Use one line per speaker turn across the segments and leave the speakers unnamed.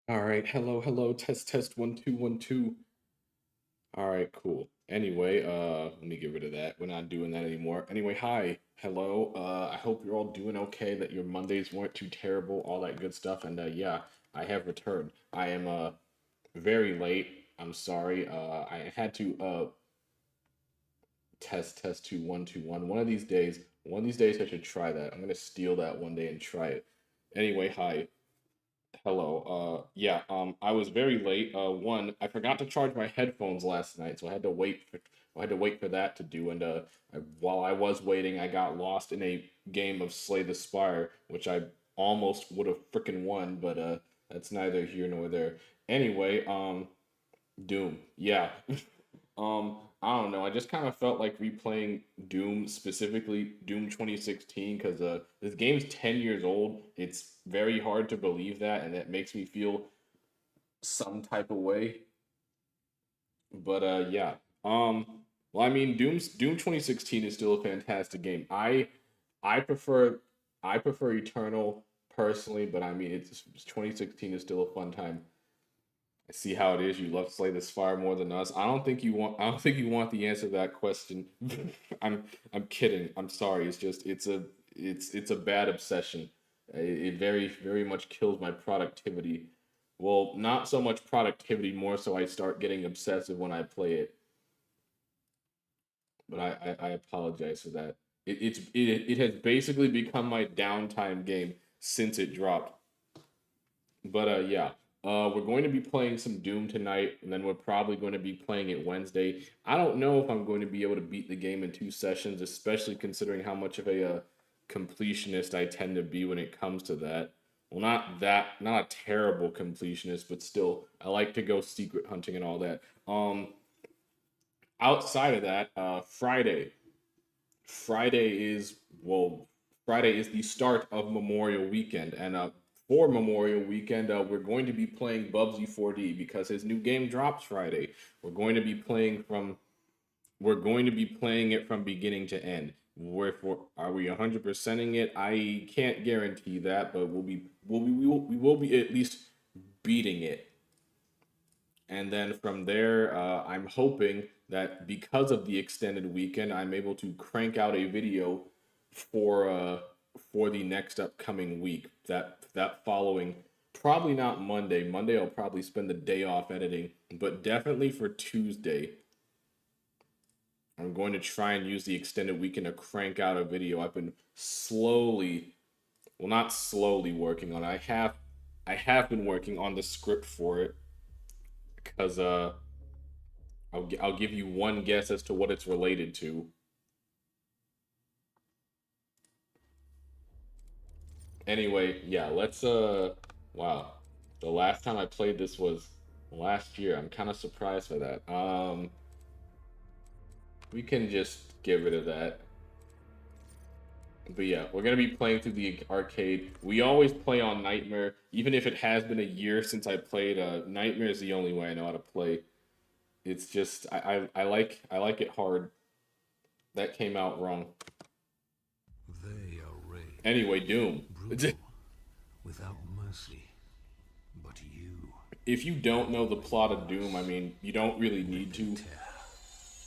All right, hello, test, 1 2 1 2. All right, cool. Anyway, let me get rid of that. We're not doing that anymore. Anyway, hi, hello. I hope you're all doing okay, that your Mondays weren't too terrible, all that good stuff. And yeah, I have returned. I am very late. I'm sorry. I had to test 2 1 2 1. One of these days I should try that. I'm gonna steal that one day and try it. Anyway, hi. Hello. Yeah, I was very late. I forgot to charge my headphones last night, so I had to wait for that to do. And while I was waiting, I got lost in a game of Slay the Spire, which I almost would have freaking won, but that's neither here nor there. Anyway, Doom. Yeah. I don't know. I just kind of felt like replaying Doom, specifically Doom 2016, because this game's 10 years old. It's very hard to believe that, and that makes me feel some type of way. But yeah. Well, I mean, Doom 2016 is still a fantastic game. I prefer I prefer Eternal personally, but I mean, 2016 is still a fun time. I see how it is. You love Slay this Fire more than us. I don't think you want the answer to that question. I'm I'm kidding. I'm sorry. It's just it's a bad obsession. It very much kills my productivity. Well, not so much productivity, more so I start getting obsessive when I play it. But I apologize for that. It has basically become my downtime game since it dropped. But yeah, we're going to be playing some Doom tonight, and then we're probably going to be playing it Wednesday. I don't know if I'm going to be able to beat the game in 2 sessions, especially considering how much of a completionist I tend to be when it comes to that. Well, not a terrible completionist, but still, I like to go secret hunting and all that. Outside of that, Friday is well, Friday is the start of Memorial Weekend, and for Memorial Weekend, we're going to be playing Bubsy 4D because his new game drops Friday. We're going to be playing from we're going to be playing it from beginning to end. Wherefore, are we 100%ing it? I can't guarantee that, but we will be at least beating it. And then from there, I'm hoping that because of the extended weekend, I'm able to crank out a video for uh, for the next upcoming week. That following, probably not Monday. Monday I'll probably spend the day off editing, but definitely for Tuesday, I'm going to try and use the extended weekend to crank out a video. I've been well, not slowly working on it. I have been working on the script for it because I'll give you one guess as to what it's related to. Anyway, yeah, let's wow. The last time I played this was last year. I'm kind of surprised for that. We can just get rid of that. But yeah, we're gonna be playing through the arcade. We always play on Nightmare, even if it has been a year since I played. Nightmare is the only way I know how to play. It's just I like it hard. That came out wrong.
They are rage,
Anyway, Doom.
brutal, without mercy. But you
If you don't know the plot of Doom, I mean, you don't really
rip
need
and
to.
tear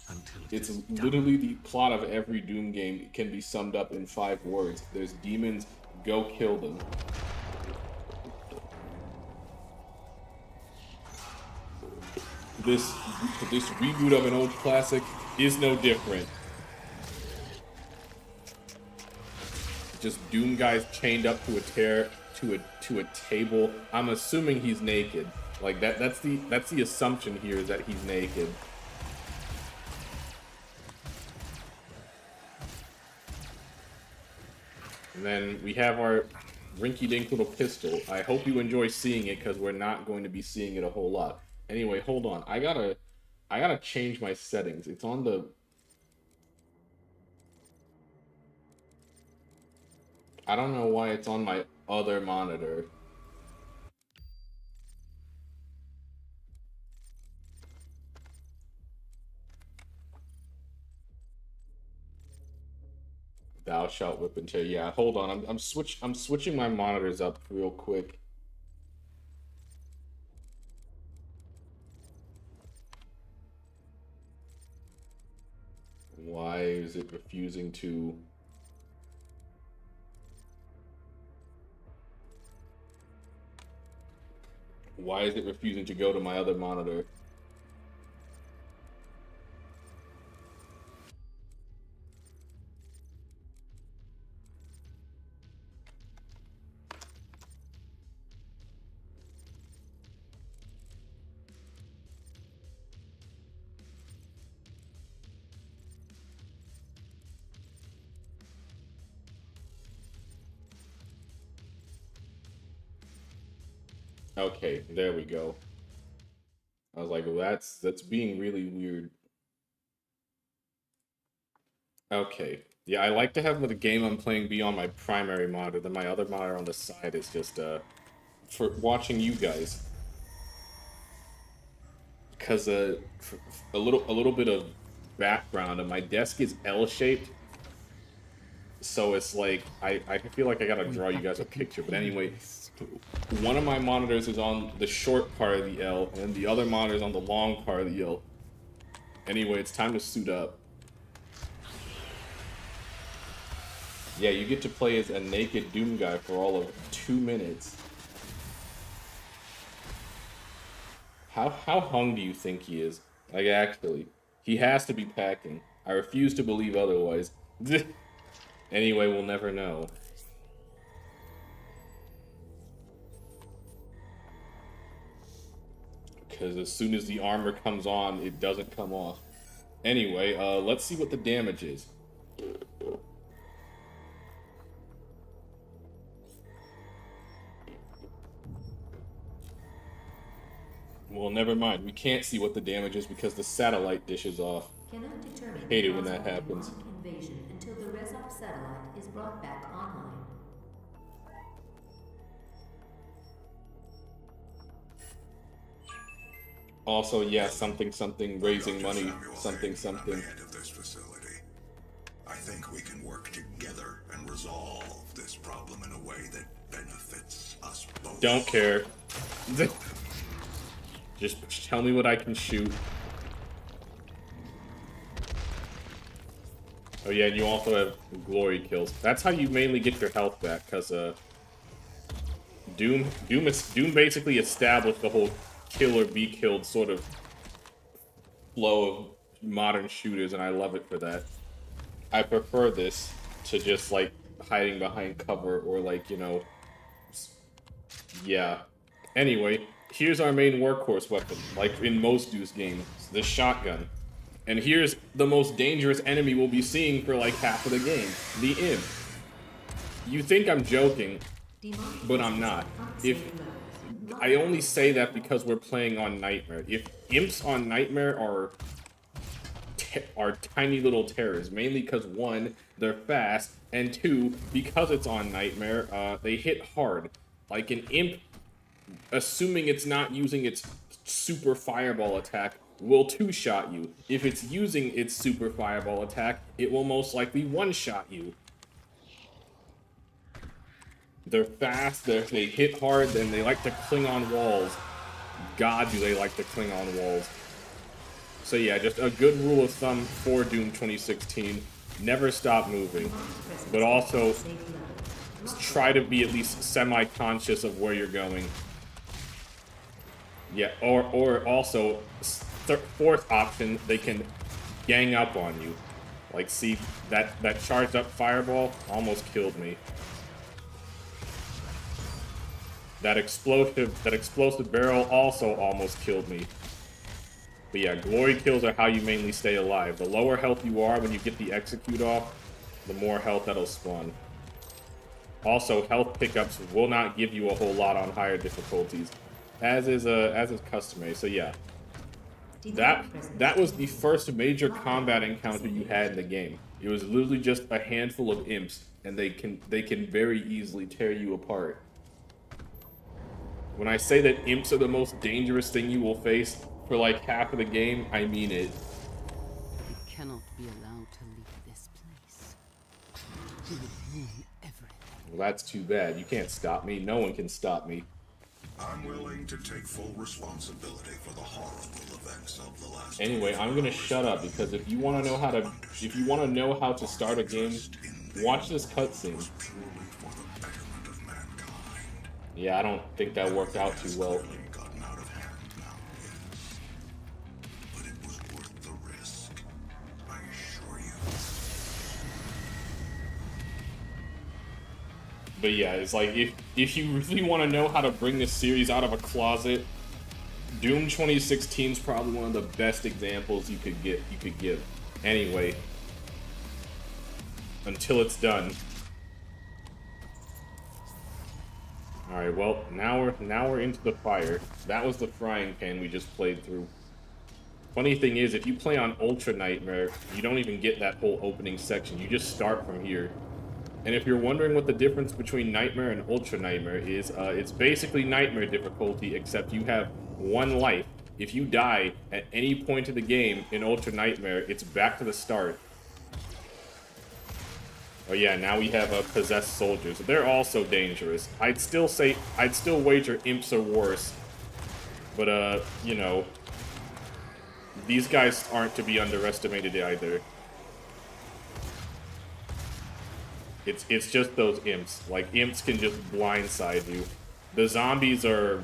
until it
It's
is
literally
done.
the plot of every Doom game. It can be summed up in 5 words. There's demons, go kill them. This this reboot of an old classic is no different. Just Doom guys chained up to a to a table. I'm assuming he's naked. Like that's the assumption here is that he's naked. And then we have our rinky-dink little pistol. I hope you enjoy seeing it because we're not going to be seeing it a whole lot. Anyway, hold on. I gotta change my settings. It's on the. I don't know why it's on my other monitor. Thou shalt whip and tear. Yeah, hold on. I'm switching my monitors up real quick. Why is it refusing to... Why is it refusing to go to my other monitor? Okay, there we go. I was like, well, that's being really weird. Okay. Yeah, I like to have the game I'm playing be on my primary monitor, then my other monitor on the side is just for watching you guys. Cause a little bit of background, and my desk is L-shaped, so it's like I feel like I gotta draw you guys a picture. But anyway, one of my monitors is on the short part of the L, and the other monitor is on the long part of the L. Anyway, it's time to suit up. Yeah, you get to play as a naked Doom guy for all of 2 minutes. How hung do you think he is? Like, actually, he has to be packing. I refuse to believe otherwise. Anyway, we'll never know. Because as soon as the armor comes on, it doesn't come off. Anyway, let's see what the damage is. Well, never mind. We can't see what the damage is because the satellite dish is off. Hate it when that happens.
Invasion until the Rezoff satellite is brought back online.
Also, yeah, something raising money, something.
Head of this facility. I think we can work together and resolve this problem in a way that benefits us both.
Don't care. Just tell me what I can shoot. Oh yeah, and you also have glory kills. That's how you mainly get your health back, because Doom basically established the whole kill or be killed sort of flow of modern shooters, and I love it for that. I prefer this to just like hiding behind cover or like, you know, yeah. Anyway, here's our main workhorse weapon, like in most Deuce games, the shotgun. And here's the most dangerous enemy we'll be seeing for like half of the game, the Imp. You think I'm joking, but I'm not. I only say that because we're playing on Nightmare. If Imps on Nightmare are tiny little terrors, mainly because one, they're fast, and two, because it's on Nightmare, they hit hard. Like an Imp, assuming it's not using its super fireball attack, will two-shot you. If it's using its super fireball attack, it will most likely one-shot you. They're fast, they hit hard, and they like to cling on walls. God, do they like to cling on walls. So yeah, just a good rule of thumb for Doom 2016. Never stop moving. But also, try to be at least semi-conscious of where you're going. Yeah, or also, fourth option, they can gang up on you. Like, see, that charged up fireball almost killed me. That explosive barrel also almost killed me. But yeah, glory kills are how you mainly stay alive. The lower health you are when you get the execute off, the more health that'll spawn. Also, health pickups will not give you a whole lot on higher difficulties, as is customary. So yeah, that was the first major combat encounter you had in the game. It was literally just a handful of imps, and they can very easily tear you apart. When I say that imps are the most dangerous thing you will face for like half of the game, I mean it.
You cannot be allowed to leave this place. You would ruin everything.
Well, that's too bad. You can't stop me. No one can stop me.
I'm willing to take full responsibility for the horrible events of the last.
Anyway, I'm gonna shut up because if you want to know how to, if you want to know how to start a game, watch this cutscene.
Purely for the betterment of mankind.
Yeah, I don't think that worked out too well.
Clearly gotten out of hand now, yes. But it was worth the risk, I assure you.
But yeah, it's like if you really want to know how to bring this series out of a closet, Doom 2016 is probably one of the best examples you could give. Anyway, until it's done. All right, well, now we're into the fire. That was the frying pan we just played through. Funny thing is, if you play on Ultra Nightmare, you don't even get that whole opening section. You just start from here. And if you're wondering what the difference between Nightmare and Ultra Nightmare is, it's basically Nightmare difficulty, except you have one life. If you die at any point of the game in Ultra Nightmare, it's back to the start. Oh yeah, now we have possessed soldiers. They're also dangerous. I'd still wager imps are worse. But, you know, these guys aren't to be underestimated either. It's just those imps. Like, imps can just blindside you. The zombies are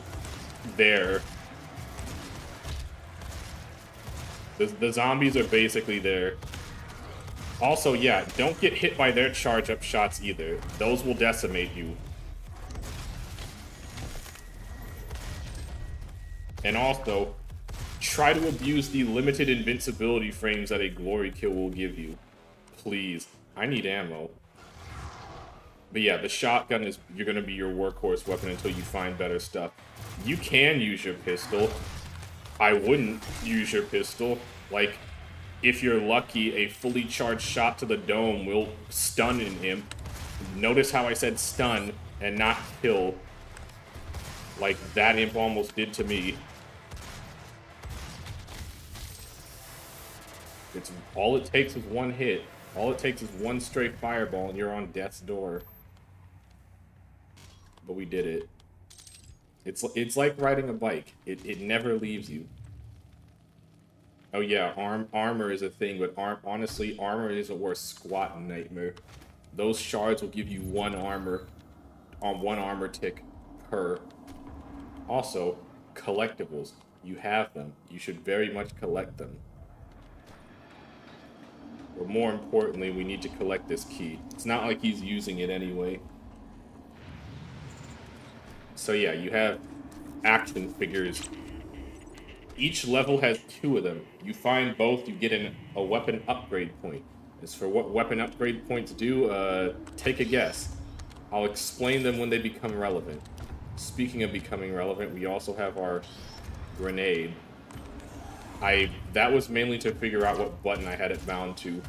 there. The zombies are basically there. Also, yeah, don't get hit by their charge-up shots either. Those will decimate you. And also, try to abuse the limited invincibility frames that a glory kill will give you. Please. I need ammo. But yeah, the shotgun is you're gonna be your workhorse weapon until you find better stuff. You can use your pistol. I wouldn't use your pistol. Like, if you're lucky, a fully charged shot to the dome will stun an imp. Notice how I said stun and not kill. Like that imp almost did to me. It's all it takes is one hit. All it takes is one straight fireball and you're on death's door. But we did it. It's like riding a bike. It never leaves you. Oh yeah, armor is a thing, but honestly, armor isn't worth squat in Nightmare. Those shards will give you one armor tick per. Also, collectibles. You have them. You should very much collect them. But more importantly, we need to collect this key. It's not like he's using it anyway. So yeah, you have action figures. Each level has 2 of them. You find both, you get a weapon upgrade point. As for what weapon upgrade points do, take a guess. I'll explain them when they become relevant. Speaking of becoming relevant, we also have our grenade. That was mainly to figure out what button I had it bound to.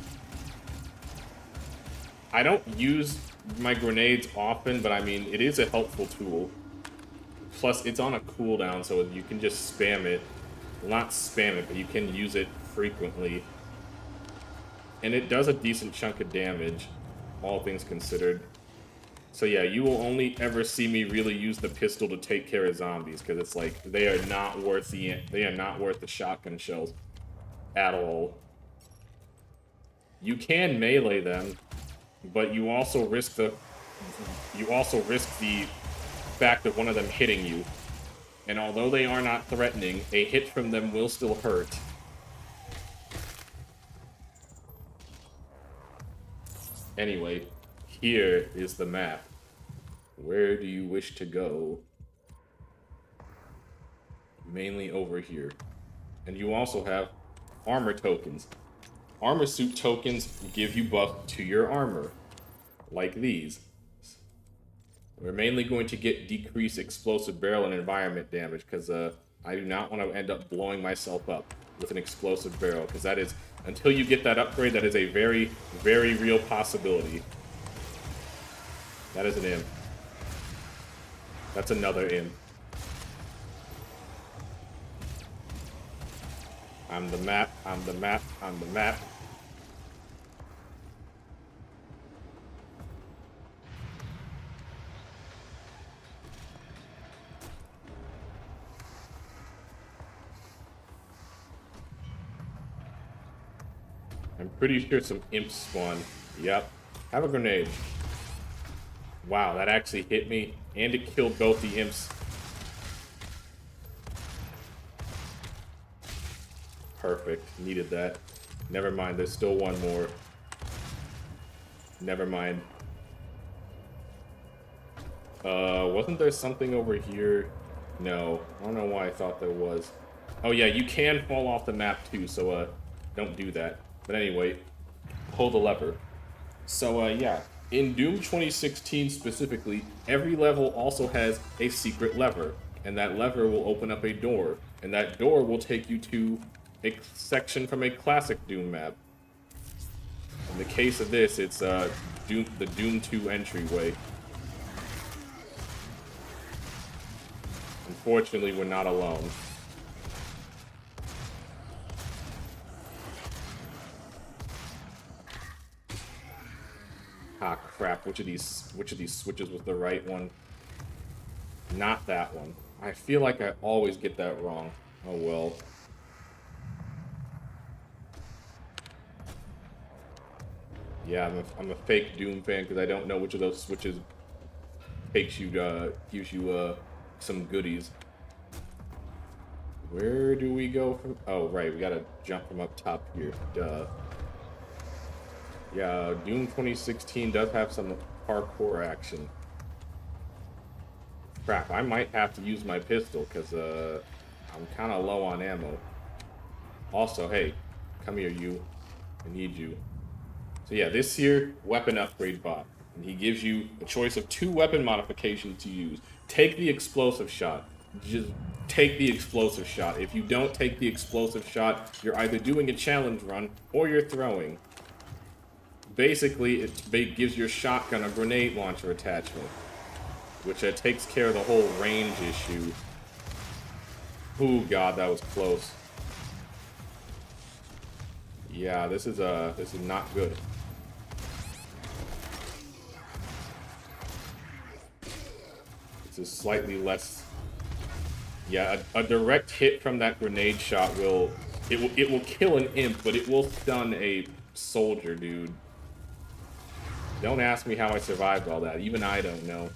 I don't use my grenades often, but I mean, it is a helpful tool. Plus, it's on a cooldown, so you can just spam it. Well, not spam it, but you can use it frequently. And it does a decent chunk of damage, all things considered. So yeah, you will only ever see me really use the pistol to take care of zombies, because it's like, they are not worth the shotgun shells at all. You can melee them, but you also risk the fact of one of them hitting you. And although they are not threatening, a hit from them will still hurt. Anyway, here is the map. Where do you wish to go? Mainly over here. And you also have armor tokens. Armor suit tokens give you buff to your armor, like these. We're mainly going to get decreased explosive barrel and environment damage, because I do not want to end up blowing myself up with an explosive barrel, because that is, until you get that upgrade, that is a very, very real possibility. That is an imp. That's another imp. I'm the map, I'm the map, I'm the map. I'm pretty sure some imps spawn. Yep. Have a grenade. Wow, that actually hit me, and it killed both the imps. Perfect. Needed that. Never mind, there's still one more. Never mind. Wasn't there something over here? No. I don't know why I thought there was. Oh yeah, you can fall off the map too, so don't do that. But anyway, pull the lever. So yeah, in Doom 2016 specifically, every level also has a secret lever, and that lever will open up a door, and that door will take you to a section from a classic Doom map. In the case of this, it's the Doom 2 entryway. Unfortunately, we're not alone. Ah, crap. Which of these switches was the right one? Not that one. I feel like I always get that wrong. Oh well. Yeah, I'm a fake Doom fan because I don't know which of those switches takes you gives you some goodies. Where do we go from? Oh right, we gotta jump from up top here. Duh. Yeah, Doom 2016 does have some parkour action. Crap, I might have to use my pistol because I'm kind of low on ammo. Also, hey, come here, you. I need you. So yeah, this here, weapon upgrade bot. And he gives you a choice of 2 weapon modifications to use. Take the explosive shot. Just take the explosive shot. If you don't take the explosive shot, you're either doing a challenge run or you're throwing. Basically, it gives your shotgun a grenade launcher attachment, which takes care of the whole range issue. Oh god, that was close. Yeah, this is not good. This is slightly less. Yeah, a direct hit from that grenade shot will kill an imp, but it will stun a soldier, dude. Don't ask me how I survived all that. Even I don't know.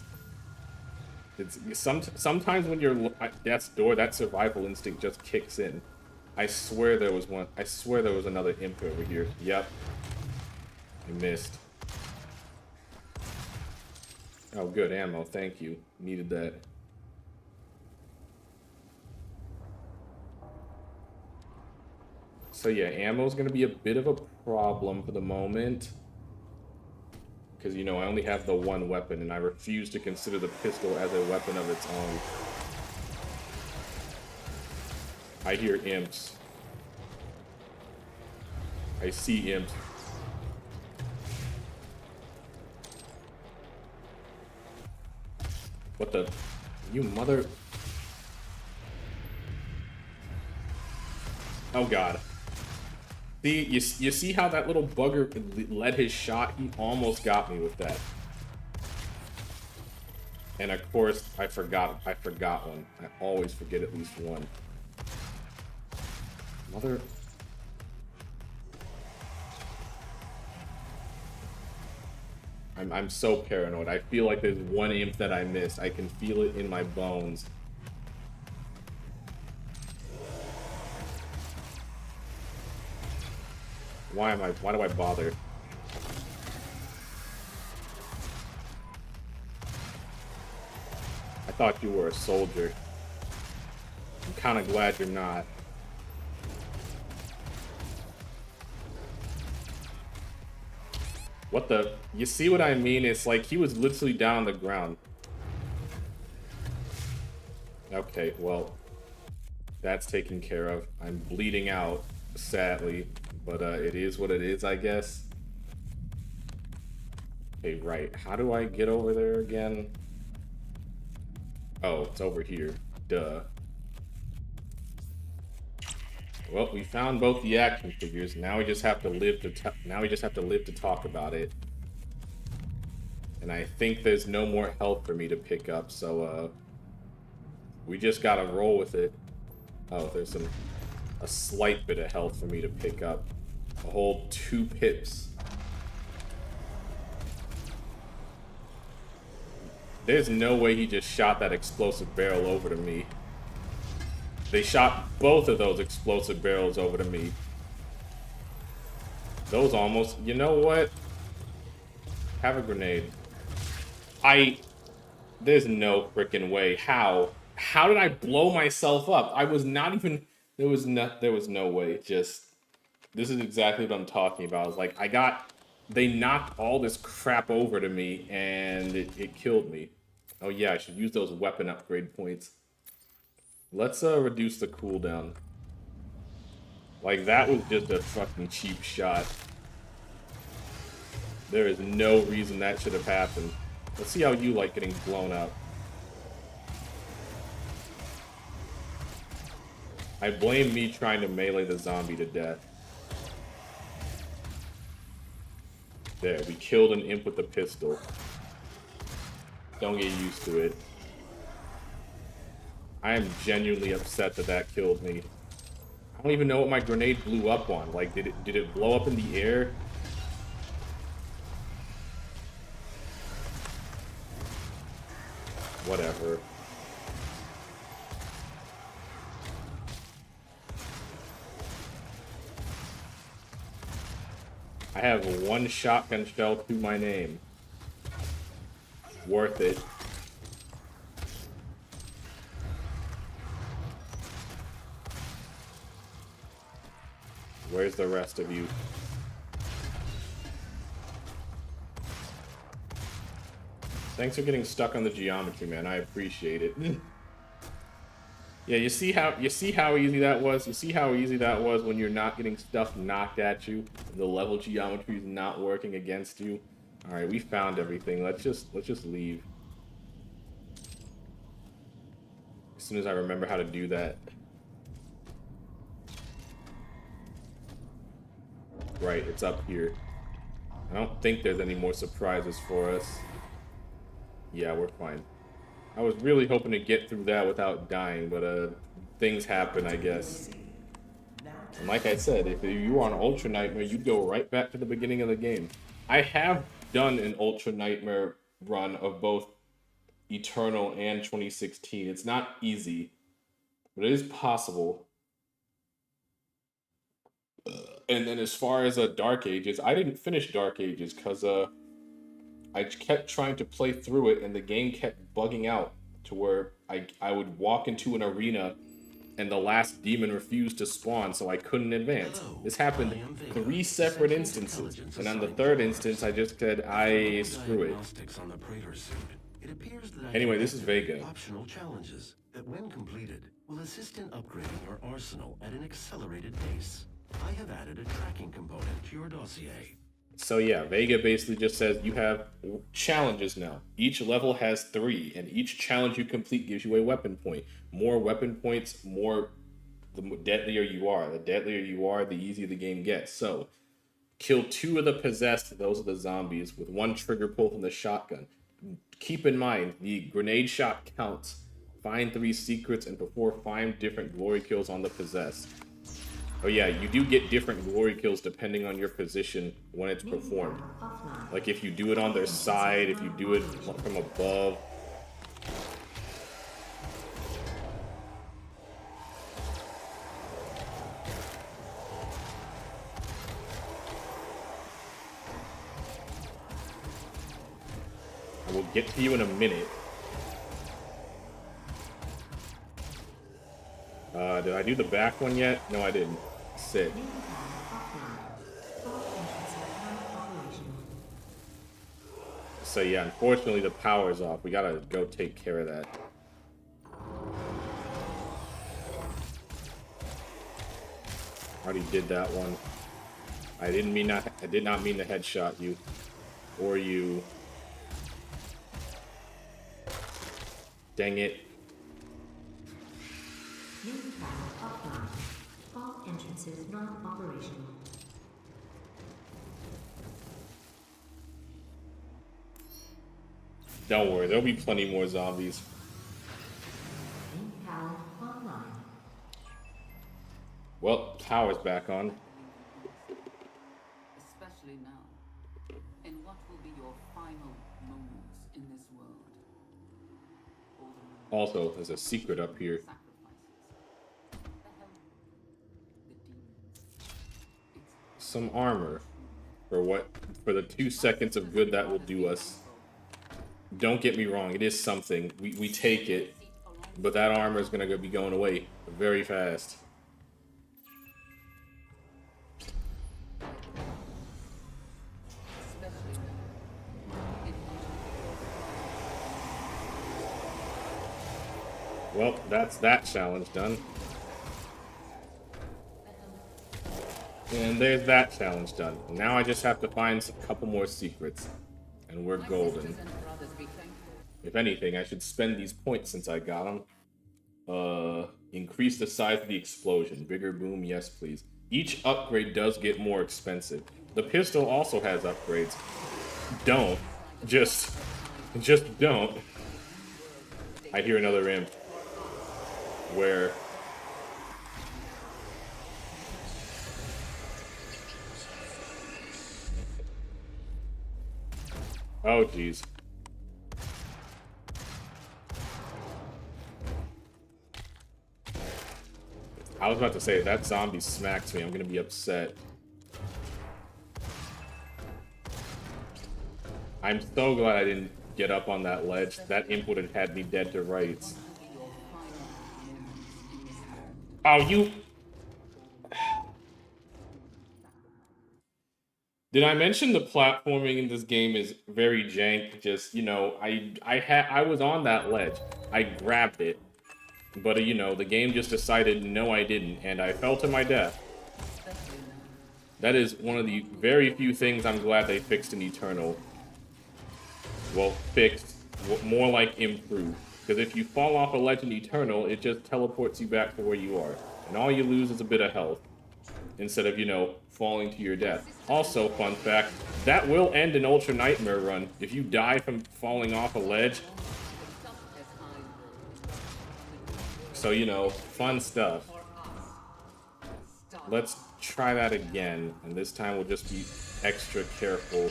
It's sometimes when you're at death's door, that survival instinct just kicks in. I swear there was one. I swear there was another imp over here. Yep. I missed. Oh, good ammo. Thank you. Needed that. So yeah, ammo's gonna be a bit of a problem for the moment. Because, you know, I only have the one weapon, and I refuse to consider the pistol as a weapon of its own. I hear imps. I see imps. What the? You mother... Oh god. See, you see how that little bugger led his shot? He almost got me with that. And of course, I forgot one. I always forget at least one. Mother... I'm so paranoid. I feel like there's one imp that I missed. I can feel it in my bones. Why do I bother? I thought you were a soldier. I'm kind of glad you're not. What the? You see what I mean? It's like he was literally down on the ground. Okay, well, that's taken care of. I'm bleeding out, sadly, but it is what it is, I guess. Okay, right. How do I get over there again? Oh, it's over here. Duh. Well, we found both the action figures. Now we just have to live to talk about it. And I think there's no more health for me to pick up, so we just gotta roll with it. Oh, there's a slight bit of health for me to pick up. A whole 2 pips. There's no way he just shot that explosive barrel over to me. They shot both of those explosive barrels over to me. Those almost... You know what? Have a grenade. There's no freaking way. How? How did I blow myself up? I was not even... There was no way. Just... This is exactly what I'm talking about. It's like, they knocked all this crap over to me, and it killed me. Oh yeah, I should use those weapon upgrade points. Let's reduce the cooldown. Like, that was just a fucking cheap shot. There is no reason that should have happened. Let's see how you like getting blown up. I blame me trying to melee the zombie to death. There, we killed an imp with a pistol. Don't get used to it. I am genuinely upset that that killed me. I don't even know what my grenade blew up on. Like, did it blow up in the air? Whatever. I have 1 shotgun shell to my name. Worth it. Where's the rest of you? Thanks for getting stuck on the geometry, man. I appreciate it. Yeah, you see how easy that was? You see how easy that was when you're not getting stuff knocked at you? The level geometry is not working against you. All right, we found everything. Let's just leave. As soon as I remember how to do that. Right, it's up here. I don't think there's any more surprises for us. Yeah, we're fine. I was really hoping to get through that without dying, but things happen, I guess. And like I said, if you were on Ultra Nightmare, you'd go right back to the beginning of the game. I have done an Ultra Nightmare run of both Eternal and 2016. It's not easy, but it is possible. And then as far as Dark Ages, I didn't finish Dark Ages because I kept trying to play through it, and the game kept bugging out to where I would walk into an arena and the last demon refused to spawn, so I couldn't advance. This happened 3 separate instances, and on the 3rd instance, I just said, screw it. Anyway, this is Vega.
Optional challenges that, when completed, will assist in upgrading your arsenal at an accelerated pace. I have added a tracking component to your dossier.
So yeah, Vega basically just says you have challenges now. Each level has 3, and each challenge you complete gives you a weapon point. More weapon points, the deadlier you are. The deadlier you are, the easier the game gets. So, kill 2 of the possessed, those are the zombies, with 1 trigger pull from the shotgun. Keep in mind, the grenade shot counts. Find 3 secrets and perform 5 different glory kills on the possessed. Oh yeah, you do get different glory kills depending on your position when it's performed. Like if you do it on their side, if you do it from above. I will get to you in a minute. Did I do the back one yet? No, I didn't. Sick. So yeah, unfortunately the power's off. We gotta go take care of that. Already did that one. I did not mean to headshot you. Or you. Dang it.
All entrances not operational.
Don't worry, there'll be plenty more zombies.
Power online.
Well, power's back on. Also, there's a secret up here. Some armor. For the 2 seconds of good that will do us. Don't get me wrong, it is something. We take it, but that armor is gonna be going away very fast. Well, that's that challenge done. And there's that challenge done. Now I just have to find a couple more secrets. And we're golden. If anything, I should spend these points since I got them. Increase the size of the explosion. Bigger boom, yes please. Each upgrade does get more expensive. The pistol also has upgrades. Don't. Just don't. I hear another imp. Where... Oh, jeez. I was about to say, if that zombie smacks me, I'm gonna be upset. I'm so glad I didn't get up on that ledge. That imp would have had me dead to rights. Oh, you... Did I mention the platforming in this game is very jank? Just, you know, I was on that ledge. I grabbed it. But, you know, the game just decided, no, I didn't, and I fell to my death. That is one of the very few things I'm glad they fixed in Eternal. Well, fixed. More like improved. Because if you fall off a ledge in Eternal, it just teleports you back to where you are. And all you lose is a bit of health. Instead of, you know, falling to your death. Also, fun fact, that will end an Ultra Nightmare run. If you die from falling off a ledge. So, you know, fun stuff. Let's try that again. And this time we'll just be extra careful.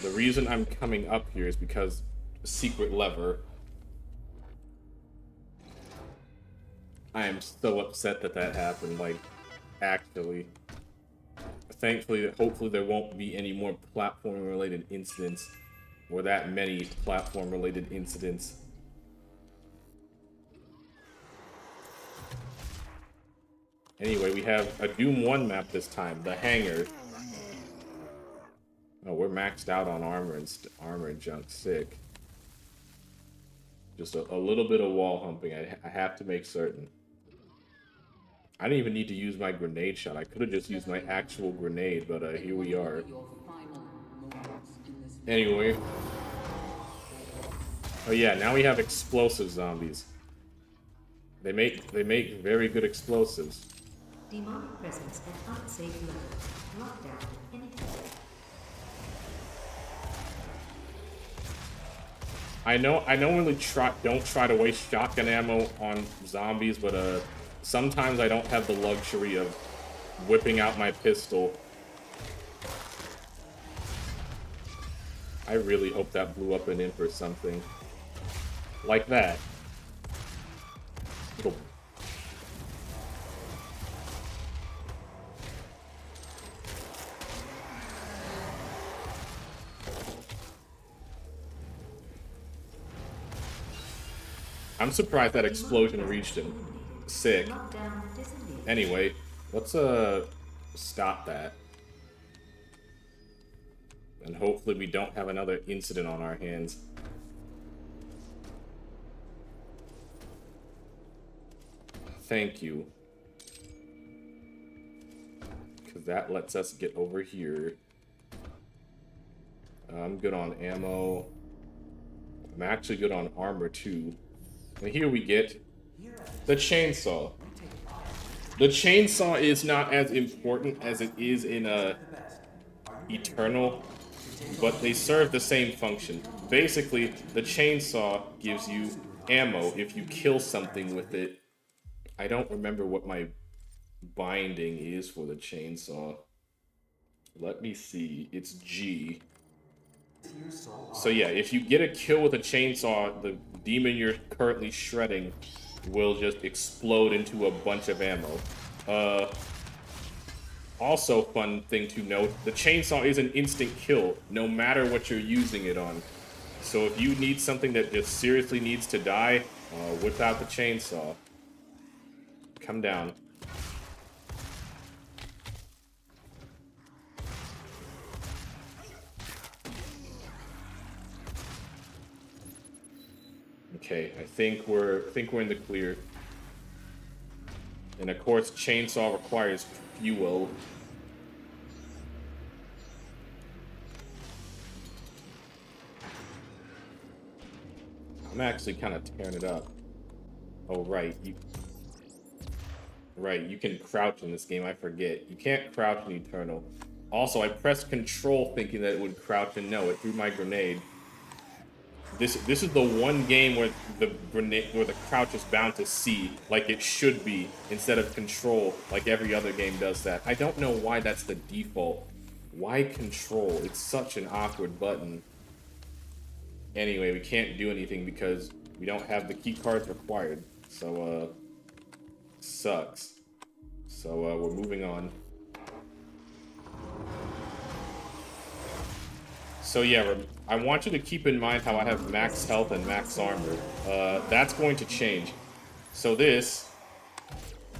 The reason I'm coming up here is because secret lever. I am so upset that that happened, like, actually. Thankfully, hopefully there won't be any more platform-related incidents, or that many platform-related incidents. Anyway, we have a Doom 1 map this time, the Hangar. Oh, we're maxed out on armor and junk. Sick. Just a little bit of wall humping. I have to make certain. I didn't even need to use my grenade shot. I could have just used my actual grenade, but here we are. Anyway. Oh yeah, now we have explosive zombies. They make very good explosives.
Demonic presence at unsafe level. Lockdown anything.
I normally don't try to waste shotgun ammo on zombies, but sometimes I don't have the luxury of whipping out my pistol. I really hope that blew up an imp or something. Like that. Little... I'm surprised that explosion reached him. Sick. Anyway, let's stop that. And hopefully we don't have another incident on our hands. Thank you. Because that lets us get over here. I'm good on ammo. I'm actually good on armor too. And here we get the chainsaw. The chainsaw is not as important as it is in Eternal, but they serve the same function. Basically, the chainsaw gives you ammo if you kill something with it. I don't remember what my binding is for the chainsaw. Let me see. It's G. So yeah, if you get a kill with a chainsaw, the demon you're currently shredding will just explode into a bunch of ammo. Also, fun thing to note, the chainsaw is an instant kill, no matter what you're using it on. So if you need something that just seriously needs to die, whip out the chainsaw. Come down. Okay, I think we're in the clear. And of course, chainsaw requires fuel. I'm actually kind of tearing it up. Oh, right. You can crouch in this game. I forget. You can't crouch in Eternal. Also, I pressed Control thinking that it would crouch, and no, it threw my grenade. This is the one game where the crouch is bound to C, like it should be, instead of Control, like every other game does that. I don't know why that's the default. Why Control? It's such an awkward button. Anyway, we can't do anything because we don't have the key cards required. So, sucks. So, we're moving on. So yeah, I want you to keep in mind how I have max health and max armor. That's going to change. So this,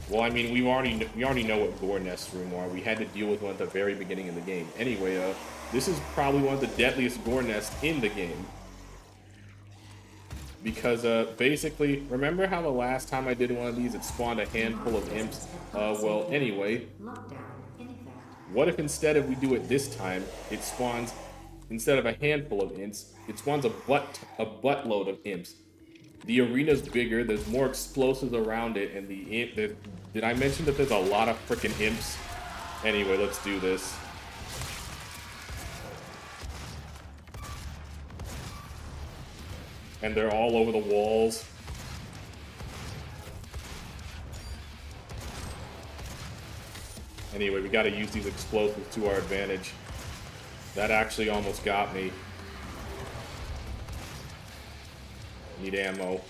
well, I mean, we already know what Gore Nest Room are. We had to deal with one at the very beginning of the game. Anyway, this is probably one of the deadliest Gore Nests in the game. Because, basically, remember how the last time I did one of these, it spawned a handful of imps? Well, anyway, what if instead of we do it this time, it spawns, instead of a handful of imps, it spawns a buttload of imps. The arena's bigger, there's more explosives around it, and did I mention that there's a lot of freaking imps? Anyway, let's do this. And they're all over the walls. Anyway, we gotta use these explosives to our advantage. That actually almost got me. Need ammo.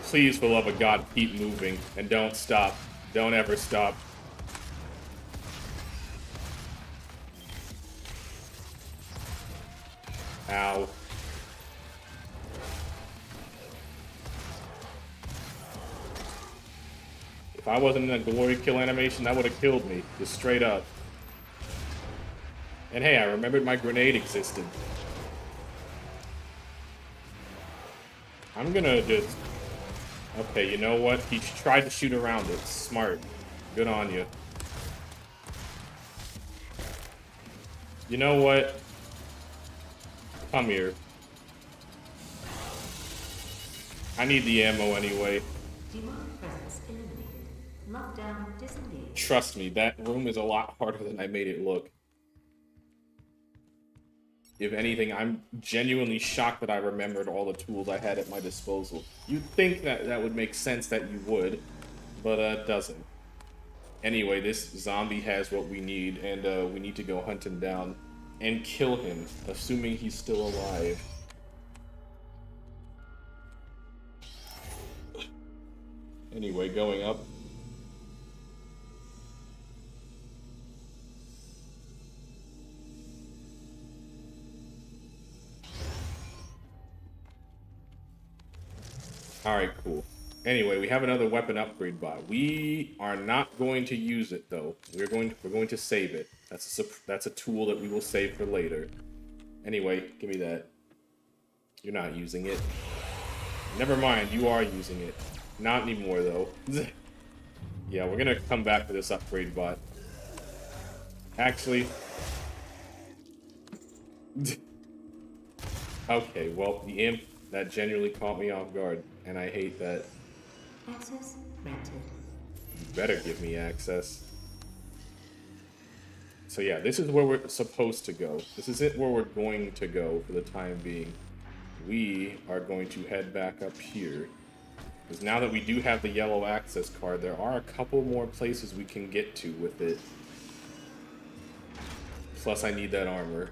Please, for the love of God, keep moving. And don't stop. Don't ever stop. Ow. If I wasn't in a glory kill animation, that would have killed me. Just straight up. And hey, I remembered my grenade existed. I'm gonna just... Okay, you know what? He tried to shoot around it. Smart. Good on you. You know what? Come here. I need the ammo anyway.
Demonic presence eliminated. Lockdown disengaged.
Trust me, that room is a lot harder than I made it look. If anything, I'm genuinely shocked that I remembered all the tools I had at my disposal. You'd think that that would make sense that you would, but it doesn't. Anyway, this zombie has what we need, and we need to go hunt him down and kill him, assuming he's still alive. Anyway, going up. Alright, cool. Anyway, we have another weapon upgrade bot. We are not going to use it though. We're going to save it. That's a tool that we will save for later. Anyway, give me that. You're not using it. Never mind, you are using it. Not anymore though. Yeah, we're gonna come back to this upgrade bot. Actually. Okay, well, the imp that genuinely caught me off guard, and I hate that.
Access granted.
You better give me access. So yeah, this is where we're supposed to go. This is it where we're going to go for the time being. We are going to head back up here. Because now that we do have the yellow access card, there are a couple more places we can get to with it. Plus, I need that armor.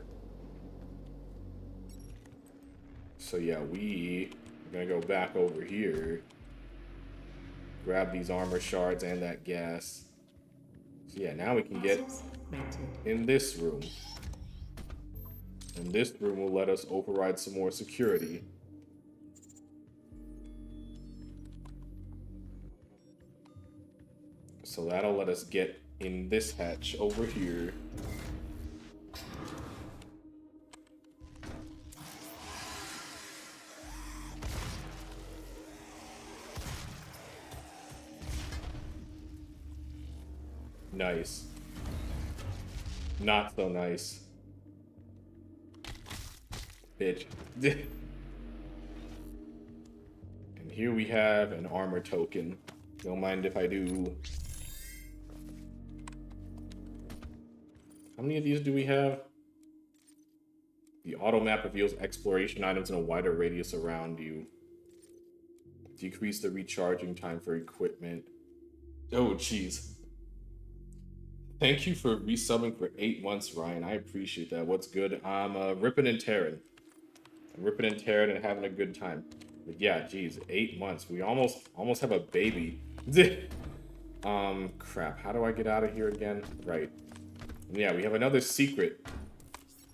So yeah, we're gonna go back over here. Grab these armor shards and that gas. So yeah, now we can get
Access granted.
in this room. And this room will let us override some more security. So that'll let us get in this hatch over here. Nice. Not so nice. Bitch. And here we have an armor token. Don't mind if I do. How many of these do we have? The auto map reveals exploration items in a wider radius around you. Decrease the recharging time for equipment. Oh, jeez. Thank you for resubbing for 8 months, Ryan. I appreciate that. What's good? I'm ripping and tearing. I'm ripping and tearing and having a good time. But yeah, geez, 8 months. We almost have a baby. Crap. How do I get out of here again? Right. And yeah, we have another secret.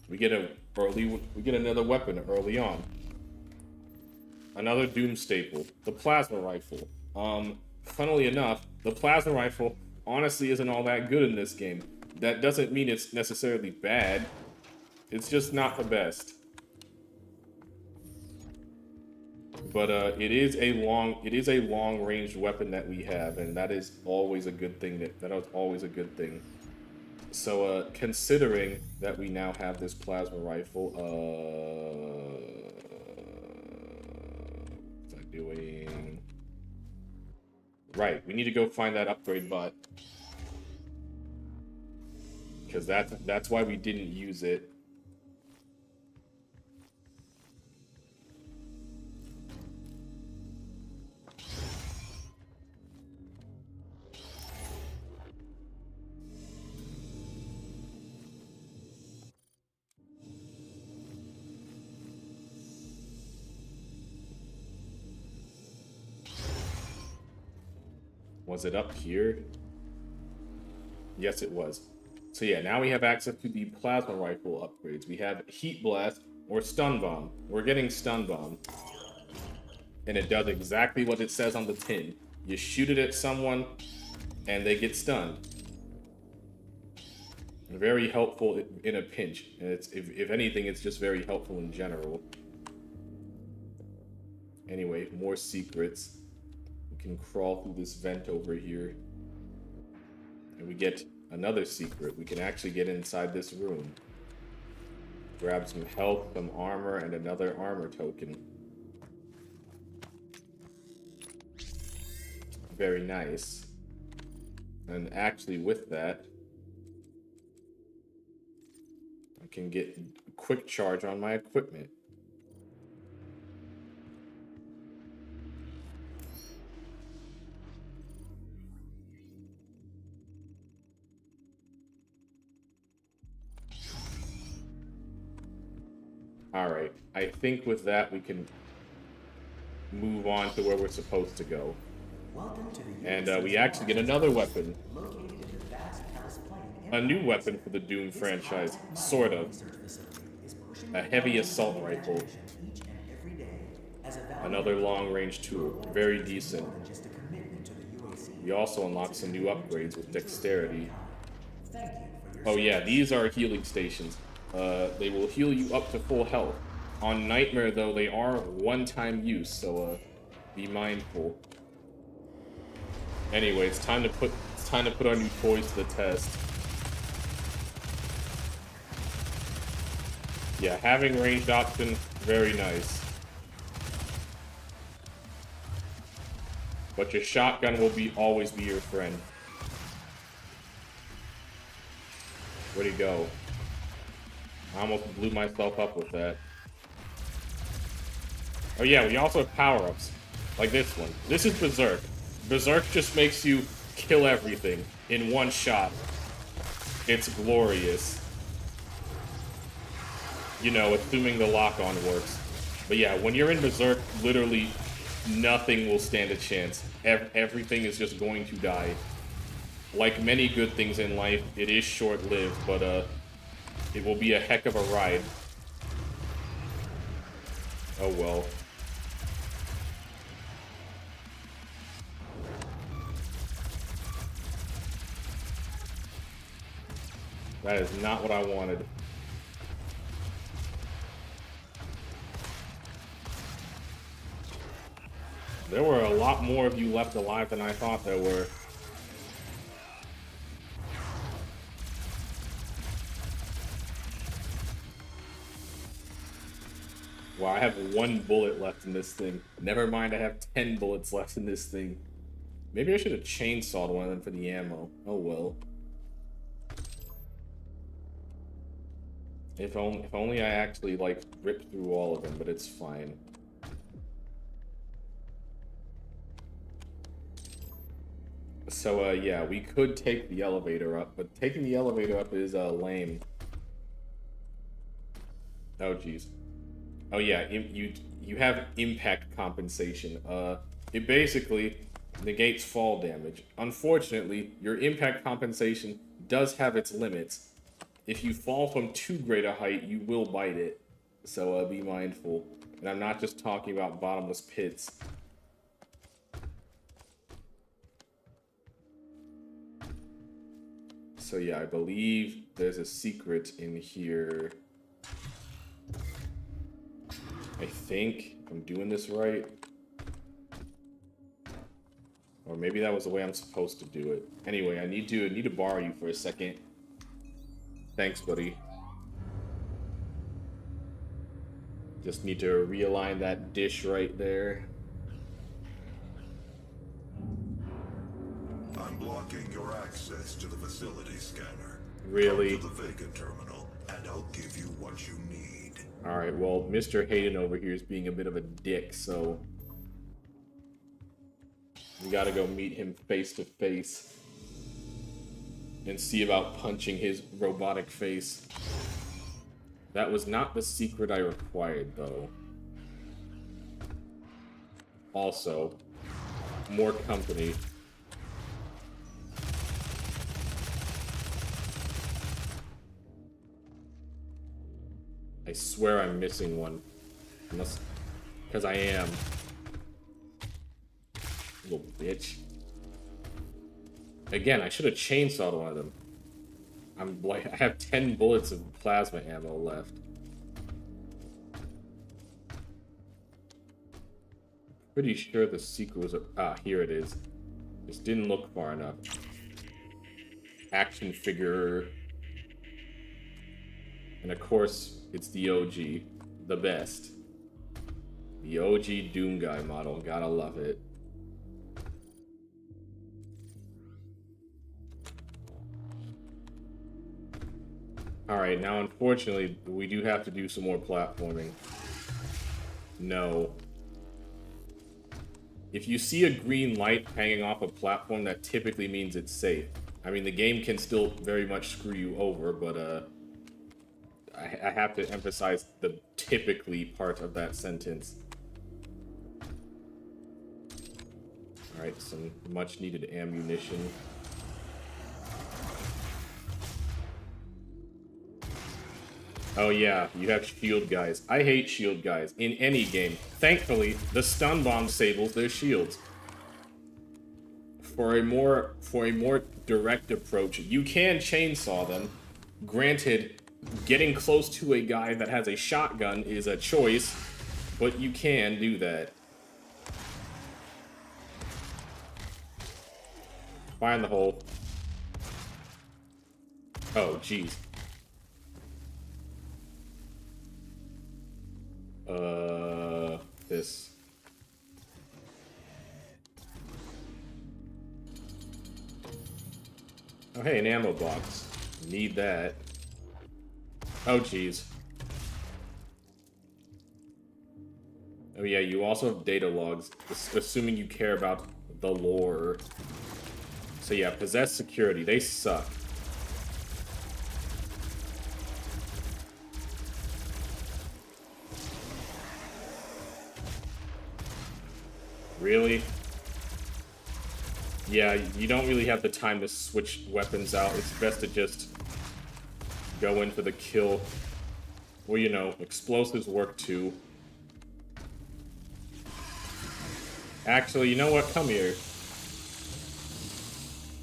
We get another weapon early on. Another Doom staple, the plasma rifle. Funnily enough, the plasma rifle honestly isn't all that good in this game. That doesn't mean it's necessarily bad. It's just not the best. But it is a long range weapon that we have, and that is always a good thing. That is always a good thing. So considering that we now have this plasma rifle, what's that doing? Right, we need to go find that upgrade bot. Because that's why we didn't use it. Was it up here? Yes, it was. So yeah, now we have access to the plasma rifle upgrades. We have Heat Blast or Stun Bomb. We're getting Stun Bomb. And it does exactly what it says on the tin. You shoot it at someone, and they get stunned. Very helpful in a pinch. And it's, if anything, it's just very helpful in general. Anyway, more secrets. We can crawl through this vent over here. And we get another secret. We can actually get inside this room. Grab some health, some armor, and another armor token. Very nice. And actually with that, I can get a quick charge on my equipment. Alright, I think with that we can move on to where we're supposed to go. And we actually get another weapon. A new weapon for the Doom franchise, sort of. A heavy assault rifle. Another long-range tool, very decent. We also unlock some new upgrades with dexterity. Oh yeah, these are healing stations. They will heal you up to full health. On Nightmare, though, they are one-time use, so be mindful. Anyway, it's time to put our new toys to the test. Yeah, having ranged option, very nice. But your shotgun will always be your friend. Where'd he go? I almost blew myself up with that. Oh yeah, we also have power-ups. Like this one. This is Berserk. Berserk just makes you kill everything in one shot. It's glorious. You know, assuming the lock-on works. But yeah, when you're in Berserk, literally nothing will stand a chance. Everything is just going to die. Like many good things in life, it is short-lived, but it will be a heck of a ride. Oh well. That is not what I wanted. There were a lot more of you left alive than I thought there were. Wow, I have 1 bullet left in this thing. Never mind, I have 10 bullets left in this thing. Maybe I should have chainsawed one of them for the ammo. Oh well. If only I actually, like, ripped through all of them, but it's fine. So, yeah, we could take the elevator up, but taking the elevator up is, lame. Oh, jeez. Oh, yeah, you have impact compensation. It basically negates fall damage. Unfortunately, your impact compensation does have its limits. If you fall from too great a height, you will bite it. So, be mindful. And I'm not just talking about bottomless pits. So yeah, I believe there's a secret in here. I think I'm doing this right. Or maybe that was the way I'm supposed to do it. Anyway, I need to borrow you for a second. Thanks, buddy. Just need to realign that dish right there.
I'm blocking your access to the facility scanner.
Really?
Come to the Vega terminal, and I'll give you what you need.
Alright, well, Mr. Hayden over here is being a bit of a dick, so... we gotta go meet him face to face. And see about punching his robotic face. That was not the secret I required, though. Also, more company. I swear I'm missing one. Unless... because I am. Little bitch. Again, I should have chainsawed one of them. I'm like, I have 10 bullets of plasma ammo left. Pretty sure the secret was... here it is. Just didn't look far enough. Action figure. And of course, it's the OG. The best. The OG Doom Guy model. Gotta love it. Alright, now unfortunately, we do have to do some more platforming. No. If you see a green light hanging off a platform, that typically means it's safe. I mean, the game can still very much screw you over, but, I have to emphasize the typically part of that sentence. Alright, some much needed ammunition. Oh yeah, you have shield guys. I hate shield guys in any game. Thankfully, the stun bomb disables their shields. For a more direct approach, you can chainsaw them. Granted, getting close to a guy that has a shotgun is a choice, but you can do that. Find the hole. Oh, jeez. This. Oh, hey, an ammo box. Need that. Oh, jeez. Oh, yeah, you also have data logs, assuming you care about the lore. So, yeah, possess security. They suck. Really? Yeah, you don't really have the time to switch weapons out. It's best to just go in for the kill. Well, you know, explosives work too. Actually, you know what? Come here.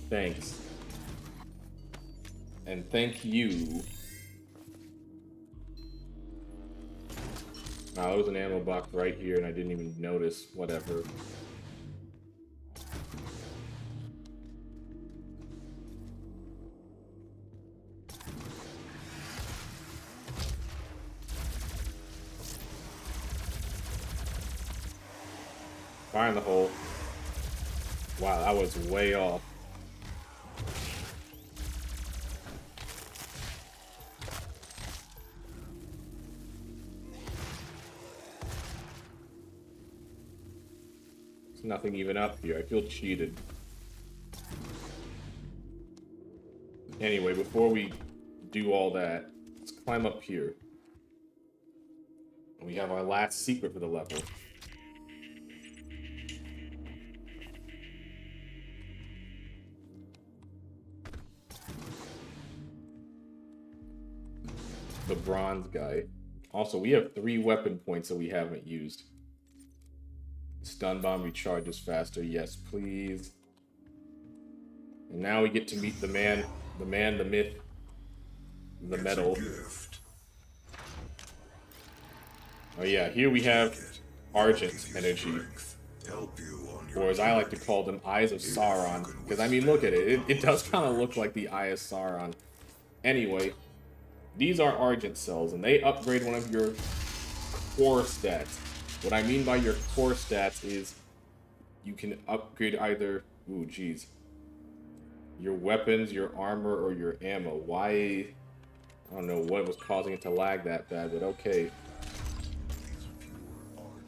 Thanks. And thank you. Oh, there was an ammo box right here and I didn't even notice. Whatever. Fire in the hole. Wow, that was way off. There's nothing even up here. I feel cheated. Anyway, before we do all that, let's climb up here. We have our last secret for the level. The bronze guy. Also, we have 3 weapon points that we haven't used. Stun bomb recharges faster. Yes, please. And now we get to meet the man, the myth, the metal. Oh yeah, here we have Argent energy. Or as I like to call them, Eyes of Sauron. Because I mean, look at it. It does kind of look like the Eye of Sauron. Anyway. These are Argent cells, and they upgrade one of your core stats. What I mean by your core stats is you can upgrade either, ooh, geez, your weapons, your armor, or your ammo. Why? I don't know what was causing it to lag that bad, but okay.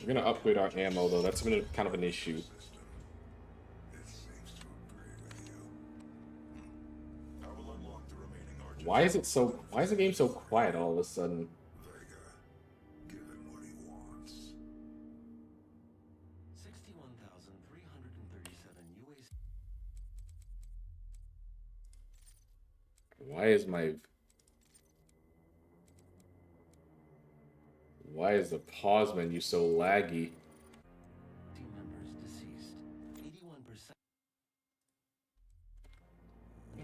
We're gonna upgrade our ammo, though. That's been kind of an issue. Why is the game so quiet all of a sudden?
Give him what he wants.
61,337 UAC.
Why is the pause menu so laggy?
Team members deceased. 81%.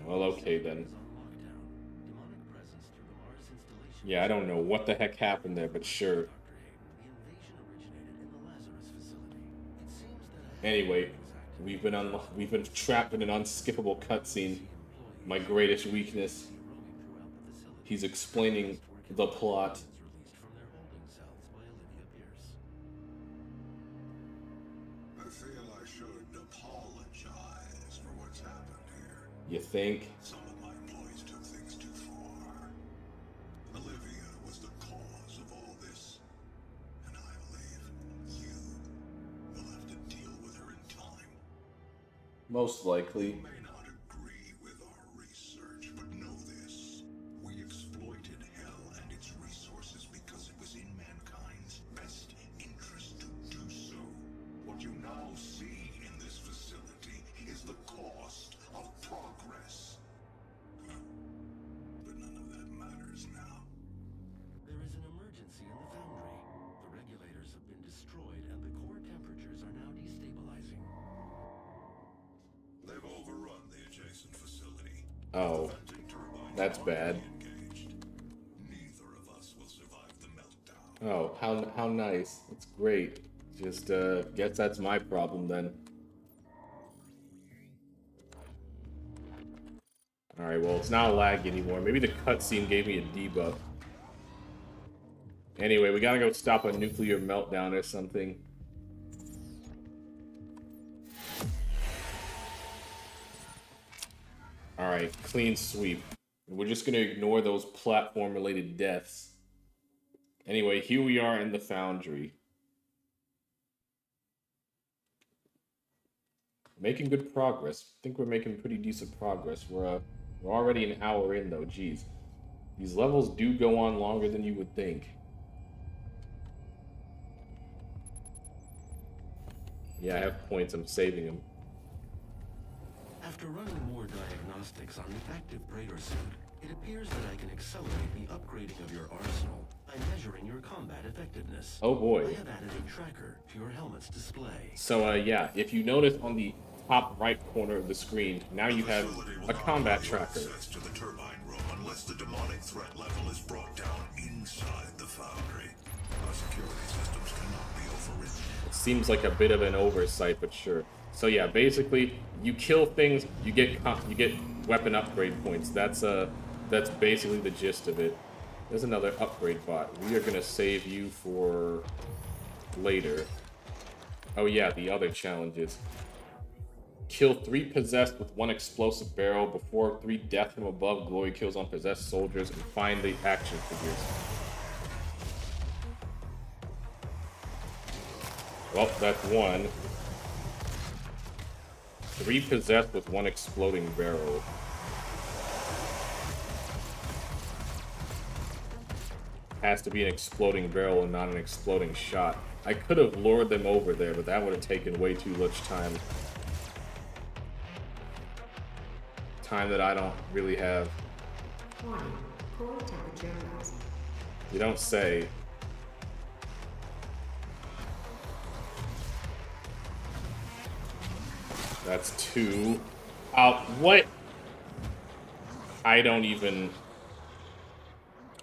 Well, okay then.
On lockdown. Demonic presence through the Mars installation.
Yeah, I don't know what the heck happened there, but sure.
The invasion originated in the Lazarus facility. It seems that
Anyway, we've been trapped in an unskippable cutscene. My greatest weakness. He's explaining the plot.
released from their holding cells by Olivia Pierce.
I feel I should apologize for what's happened here.
You think?
Some of my employees took things too far. Olivia was the cause of all this. And I believe you will have to deal with her in time.
Most likely.
You may not agree with our research, but know this. We exploited hell and its resources because it was in mankind's best interest to do so. What you now see in this facility is the cost of progress. But none of that matters now.
There is an emergency in the foundry. The regulators have been destroyed and the core temperatures are now destabilizing.
They've overrun the adjacent facility.
Oh,
Venting turbines
that's
are
bad.
engaged. Neither of us will survive the meltdown.
Oh, how nice. That's great. Just guess that's my problem then. Alright, well, it's not laggy anymore. Maybe the cutscene gave me a debuff. Anyway, we gotta go stop a nuclear meltdown or something. Alright, clean sweep. We're just gonna ignore those platform-related deaths. Anyway, here we are in the foundry. Making good progress. I think we're making pretty decent progress. We're already an hour in, though. Jeez. These levels do go on longer than you would think. Yeah, I have points. I'm saving them.
After running more diagnostics on the active Praetor suit, it appears that I can accelerate the upgrading of your arsenal by measuring your combat effectiveness.
Oh boy.
I have added a tracker to your helmet's display.
So, yeah, if you notice on the top right corner of the screen, now you have a combat tracker.
Access to the turbine room unless the demonic threat level is brought down inside the foundry. Our security systems cannot be overridden.
It seems like a bit of an oversight, but sure. So yeah, basically, you kill things, you get weapon upgrade points. That's basically the gist of it. There's another upgrade bot. We are gonna save you for later. Oh yeah, the other challenges. Kill 3 possessed with 1 explosive barrel before 3 death from above glory kills on possessed soldiers, and find the action figures. Well, that's 1. 3 possessed with 1 exploding barrel. Has to be an exploding barrel and not an exploding shot. I could have lured them over there, but that would have taken way too much time. Time that I don't really have.
Warning, core temperature rising.
You don't say. That's 2. What? I don't even...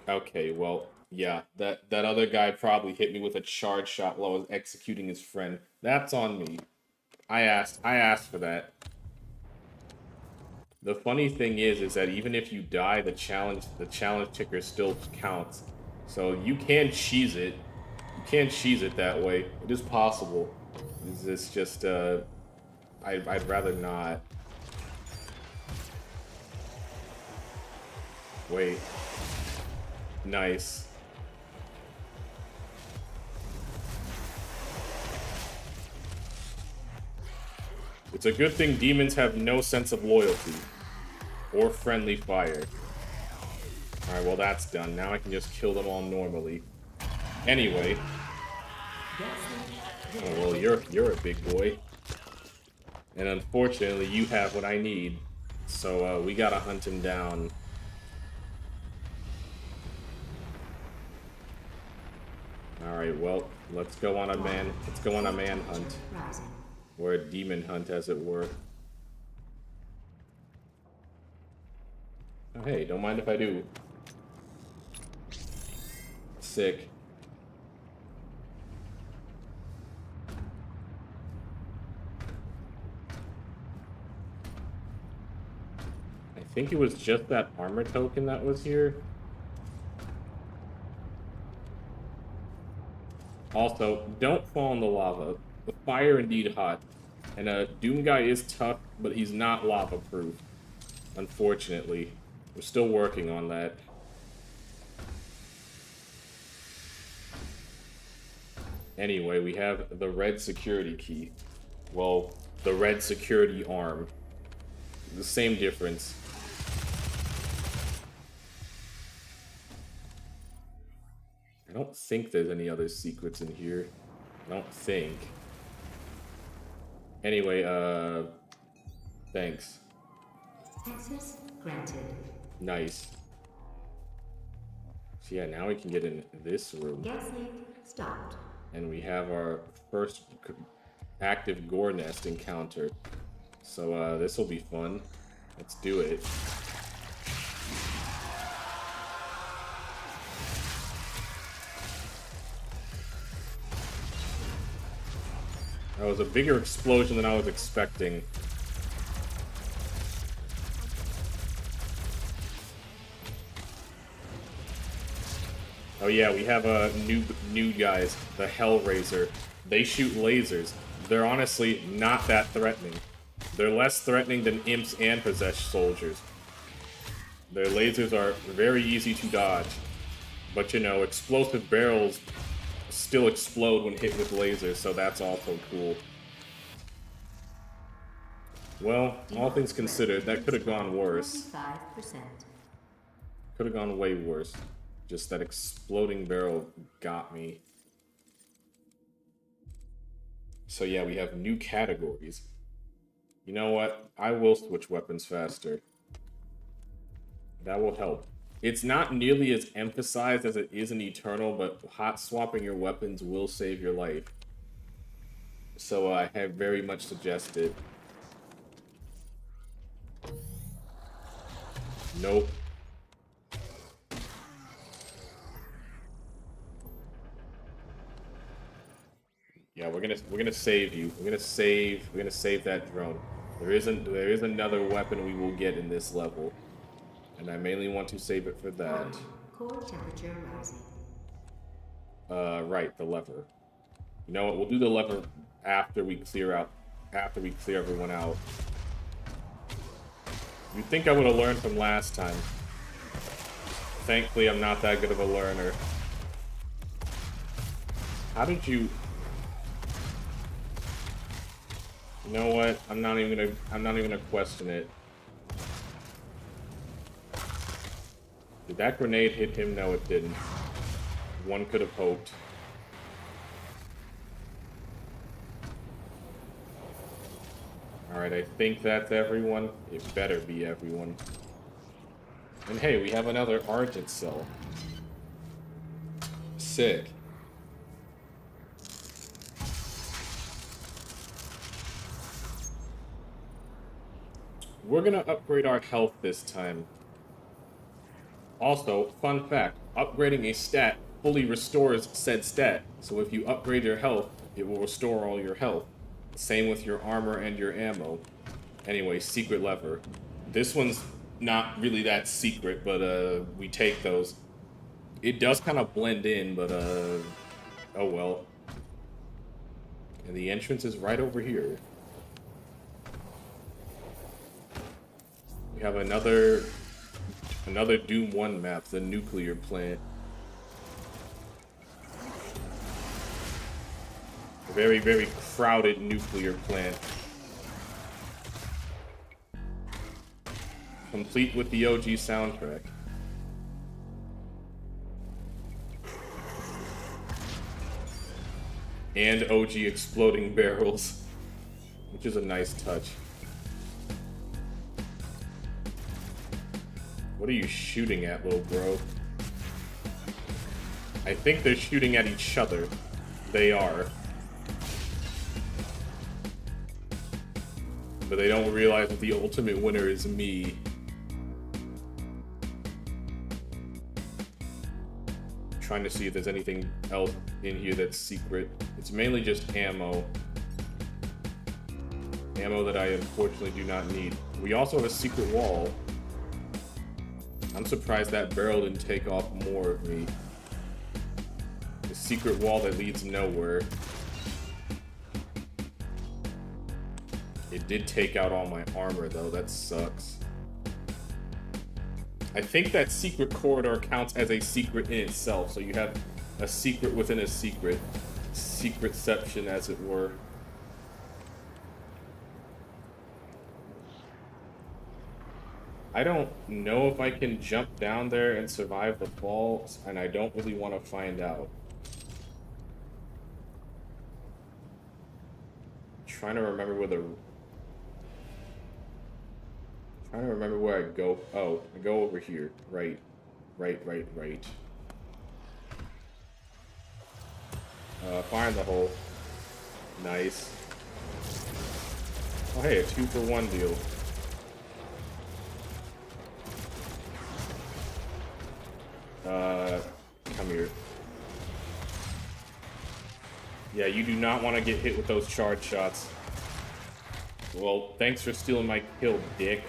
Okay, well, yeah. That other guy probably hit me with a charge shot while I was executing his friend. That's on me. I asked for that. The funny thing is that even if you die, the challenge ticker still counts. So you can cheese it. You can cheese it that way. It is possible. It's just I'd rather not. Wait. Nice. It's a good thing demons have no sense of loyalty or friendly fire. Alright, well that's done. Now I can just kill them all normally. Anyway. Oh, well, you're a big boy. And unfortunately, you have what I need. So, we gotta hunt him down. Alright, well, let's go on a manhunt.
Rising.
Or a demon hunt, as it were. Oh, hey, don't mind if I do. Sick. I think it was just that armor token that was here. Also, don't fall in the lava. The fire indeed hot. And Doom Guy is tough, but he's not lava proof. Unfortunately. We're still working on that. Anyway, we have the red security key. Well, the red security arm. The same difference. I don't think there's any other secrets in here. I don't think. Anyway, thanks.
Access granted.
Nice. So yeah, now we can get in this room.
Gas leak stopped.
And we have our first active gore nest encounter. So this will be fun. Let's do it. That was a bigger explosion than I was expecting. Oh yeah, we have new guys, the Hellraiser. They shoot lasers. They're honestly not that threatening. They're less threatening than imps and possessed soldiers. Their lasers are very easy to dodge. But you know, explosive barrels still explode when hit with lasers, so that's also cool. Well, all things considered, that could have gone worse.
5%.
Could have gone way worse. Just that exploding barrel got me. So yeah, we have new categories. You know what? I will switch weapons faster. That will help. It's not nearly as emphasized as it is in Eternal, but hot swapping your weapons will save your life. So I have very much suggested. Nope. Yeah, we're gonna save you. We're gonna save that drone. There is another weapon we will get in this level. And I mainly want to save it for that.
Core temperature rising.
Right, the lever. You know what? We'll do the lever after we clear everyone out. You'd think I would have learned from last time. Thankfully, I'm not that good of a learner. How did you... You know what? I'm not even gonna question it. Did that grenade hit him? No, it didn't. One could have hoped. Alright, I think that's everyone. It better be everyone. And hey, we have another Argent cell. Sick. We're gonna upgrade our health this time. Also, fun fact, upgrading a stat fully restores said stat. So if you upgrade your health, it will restore all your health. Same with your armor and your ammo. Anyway, secret lever. This one's not really that secret, but we take those. It does kind of blend in, but oh well. And the entrance is right over here. We have another Doom 1 map, the nuclear plant. A very, very crowded nuclear plant. Complete with the OG soundtrack. And OG exploding barrels, which is a nice touch. What are you shooting at, little bro? I think they're shooting at each other. They are. But they don't realize that the ultimate winner is me. Trying to see if there's anything else in here that's secret. It's mainly just ammo. Ammo that I unfortunately do not need. We also have a secret wall. I'm surprised that barrel didn't take off more of me. The secret wall that leads nowhere. It did take out all my armor though, that sucks. I think that secret corridor counts as a secret in itself, so you have a secret within a secret. Secretception, as it were. I don't know if I can jump down there and survive the fall, and I don't really want to find out. Trying to remember where I go. Oh, I go over here. Right. Fire in the hole. Nice. Oh, hey, a 2-for-1 deal. Come here. Yeah, you do not want to get hit with those charge shots. Well, thanks for stealing my kill, dick.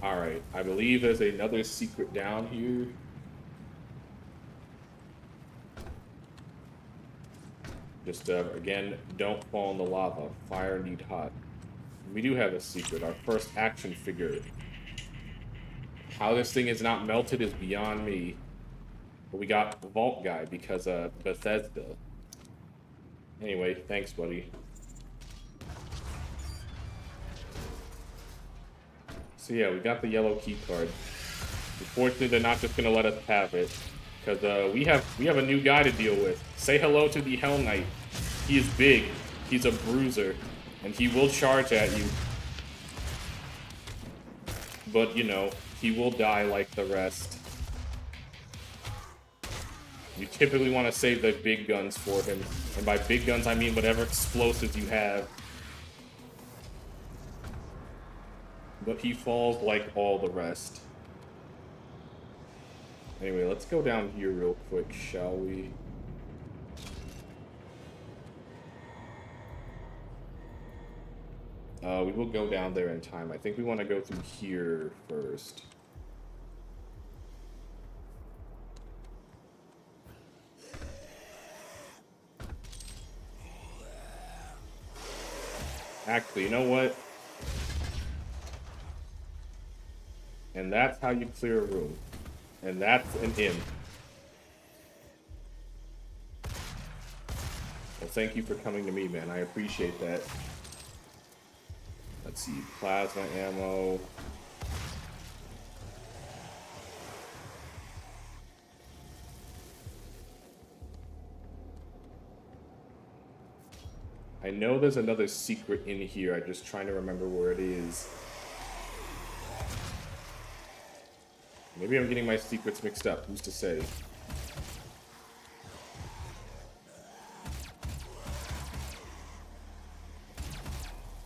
Alright, I believe there's another secret down here. Just, again, don't fall in the lava. Fire need hot. We do have a secret, our first action figure. How this thing is not melted is beyond me. But we got the Vault Guy because, Bethesda. Anyway, thanks, buddy. So yeah, we got the yellow key card. Unfortunately, they're not just gonna let us have it. Because we have a new guy to deal with. Say hello to the Hell Knight. He is big. He's a bruiser. And he will charge at you. But, you know, he will die like the rest. You typically want to save the big guns for him. And by big guns, I mean whatever explosives you have. But he falls like all the rest. Anyway, let's go down here real quick, shall we? We will go down there in time. I think we want to go through here first. Actually, you know what? And that's how you clear a room. And that's an inn. Well, thank you for coming to me, man. I appreciate that. Let's see. Plasma ammo. I know there's another secret in here. I'm just trying to remember where it is. Maybe I'm getting my secrets mixed up. Who's to say?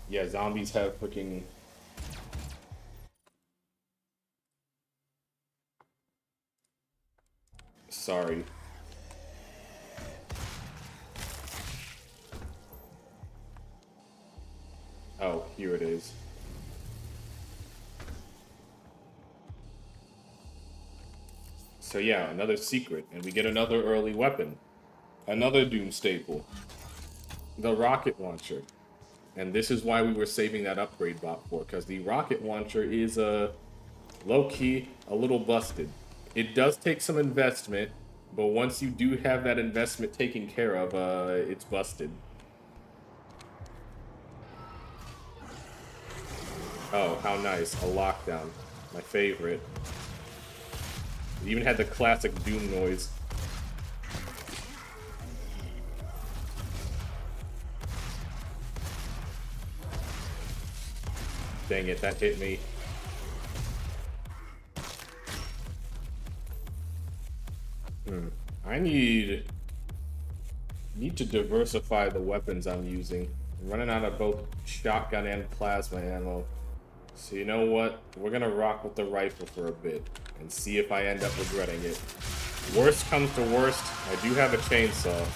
Yeah, zombies have freaking... Sorry. Oh, here it is. So yeah, another secret, and we get another early weapon. Another Doom staple. The rocket launcher. And this is why we were saving that upgrade bot for, because the rocket launcher is, low-key, a little busted. It does take some investment, but once you do have that investment taken care of, it's busted. Oh, how nice. A lockdown. My favorite. It even had the classic Doom noise. Dang it, that hit me. I need to diversify the weapons I'm using. I'm running out of both shotgun and plasma ammo. So you know what? We're gonna rock with the rifle for a bit and see if I end up regretting it. Worst comes to worst, I do have a chainsaw.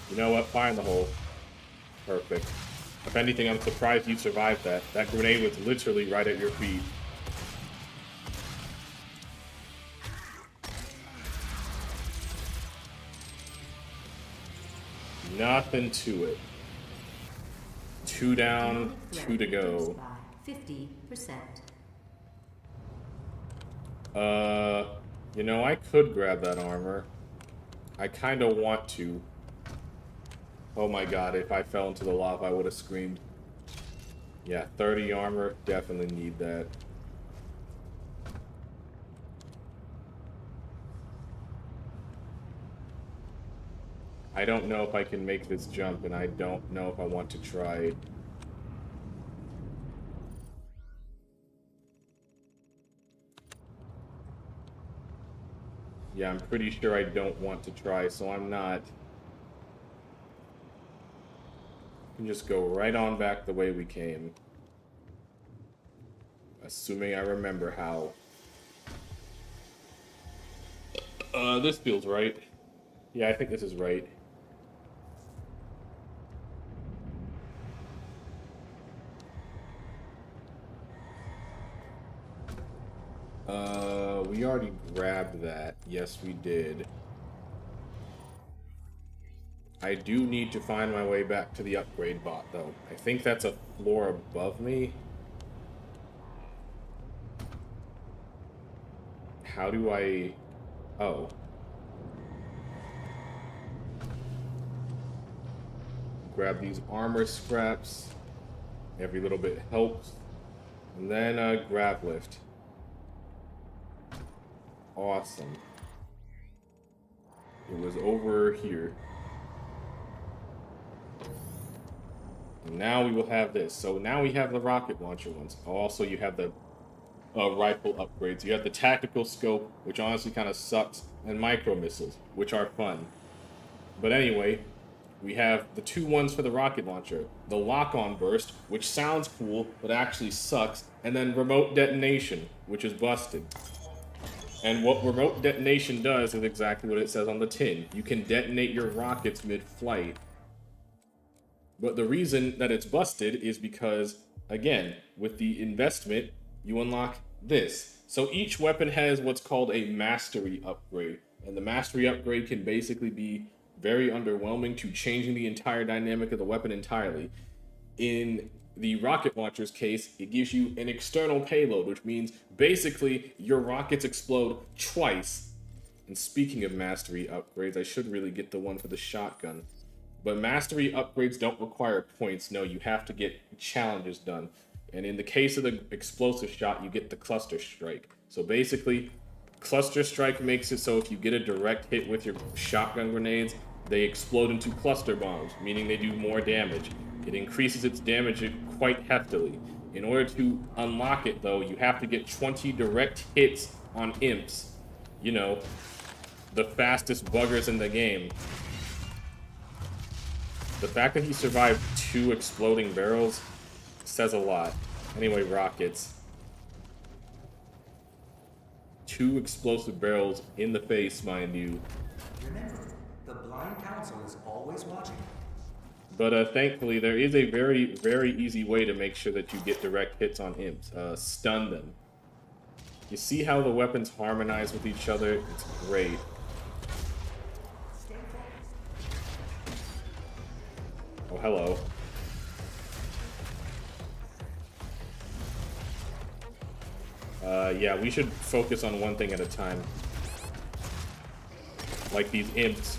You know what? Fire in the hole. Perfect. If anything, I'm surprised you survived that. That grenade was literally right at your feet. Nothing to it. 2 down, 2 to go.
50%.
You know, I could grab that armor. I kind of want to. Oh my god, if I fell into the lava, I would have screamed. Yeah, 30 armor, definitely need that. I don't know if I can make this jump, and I don't know if I want to try. Yeah, I'm pretty sure I don't want to try, so I'm not. We can just go right on back the way we came. Assuming I remember how. This feels right. Yeah, I think this is right. We already grabbed that. Yes, we did. I do need to find my way back to the upgrade bot, though. I think that's a floor above me. How do I... Oh. Grab these armor scraps. Every little bit helps. And then grab lift. Awesome. It was over here. And now we will have this. So now we have the rocket launcher ones. Also, you have the rifle upgrades. You have the tactical scope, which honestly kind of sucks, and micro missiles, which are fun. But anyway, we have the two ones for the rocket launcher. The lock-on burst, which sounds cool, but actually sucks. And then remote detonation, which is busted. And what remote detonation does is exactly what it says on the tin. You can detonate your rockets mid-flight. But the reason that it's busted is because, again, with the investment, you unlock this. So each weapon has what's called a mastery upgrade. And the mastery upgrade can basically be very underwhelming to changing the entire dynamic of the weapon entirely. In the rocket launcher's case, it gives you an external payload, which means basically your rockets explode twice. And speaking of mastery upgrades, I should really get the one for the shotgun. But mastery upgrades don't require points. No, you have to get challenges done. And in the case of the explosive shot, you get the cluster strike. So basically, cluster strike makes it so if you get a direct hit with your shotgun grenades, they explode into cluster bombs, meaning they do more damage. It increases its damage quite heftily. In order to unlock it, though, you have to get 20 direct hits on imps. You know, the fastest buggers in the game. The fact that he survived 2 exploding barrels says a lot. Anyway, rockets. 2 explosive barrels in the face, mind you.
Remember, the blind council is always watching.
But thankfully, there is a very, very easy way to make sure that you get direct hits on imps. Stun them. You see how the weapons harmonize with each other? It's great. Oh, hello. Yeah, we should focus on one thing at a time. Like these imps.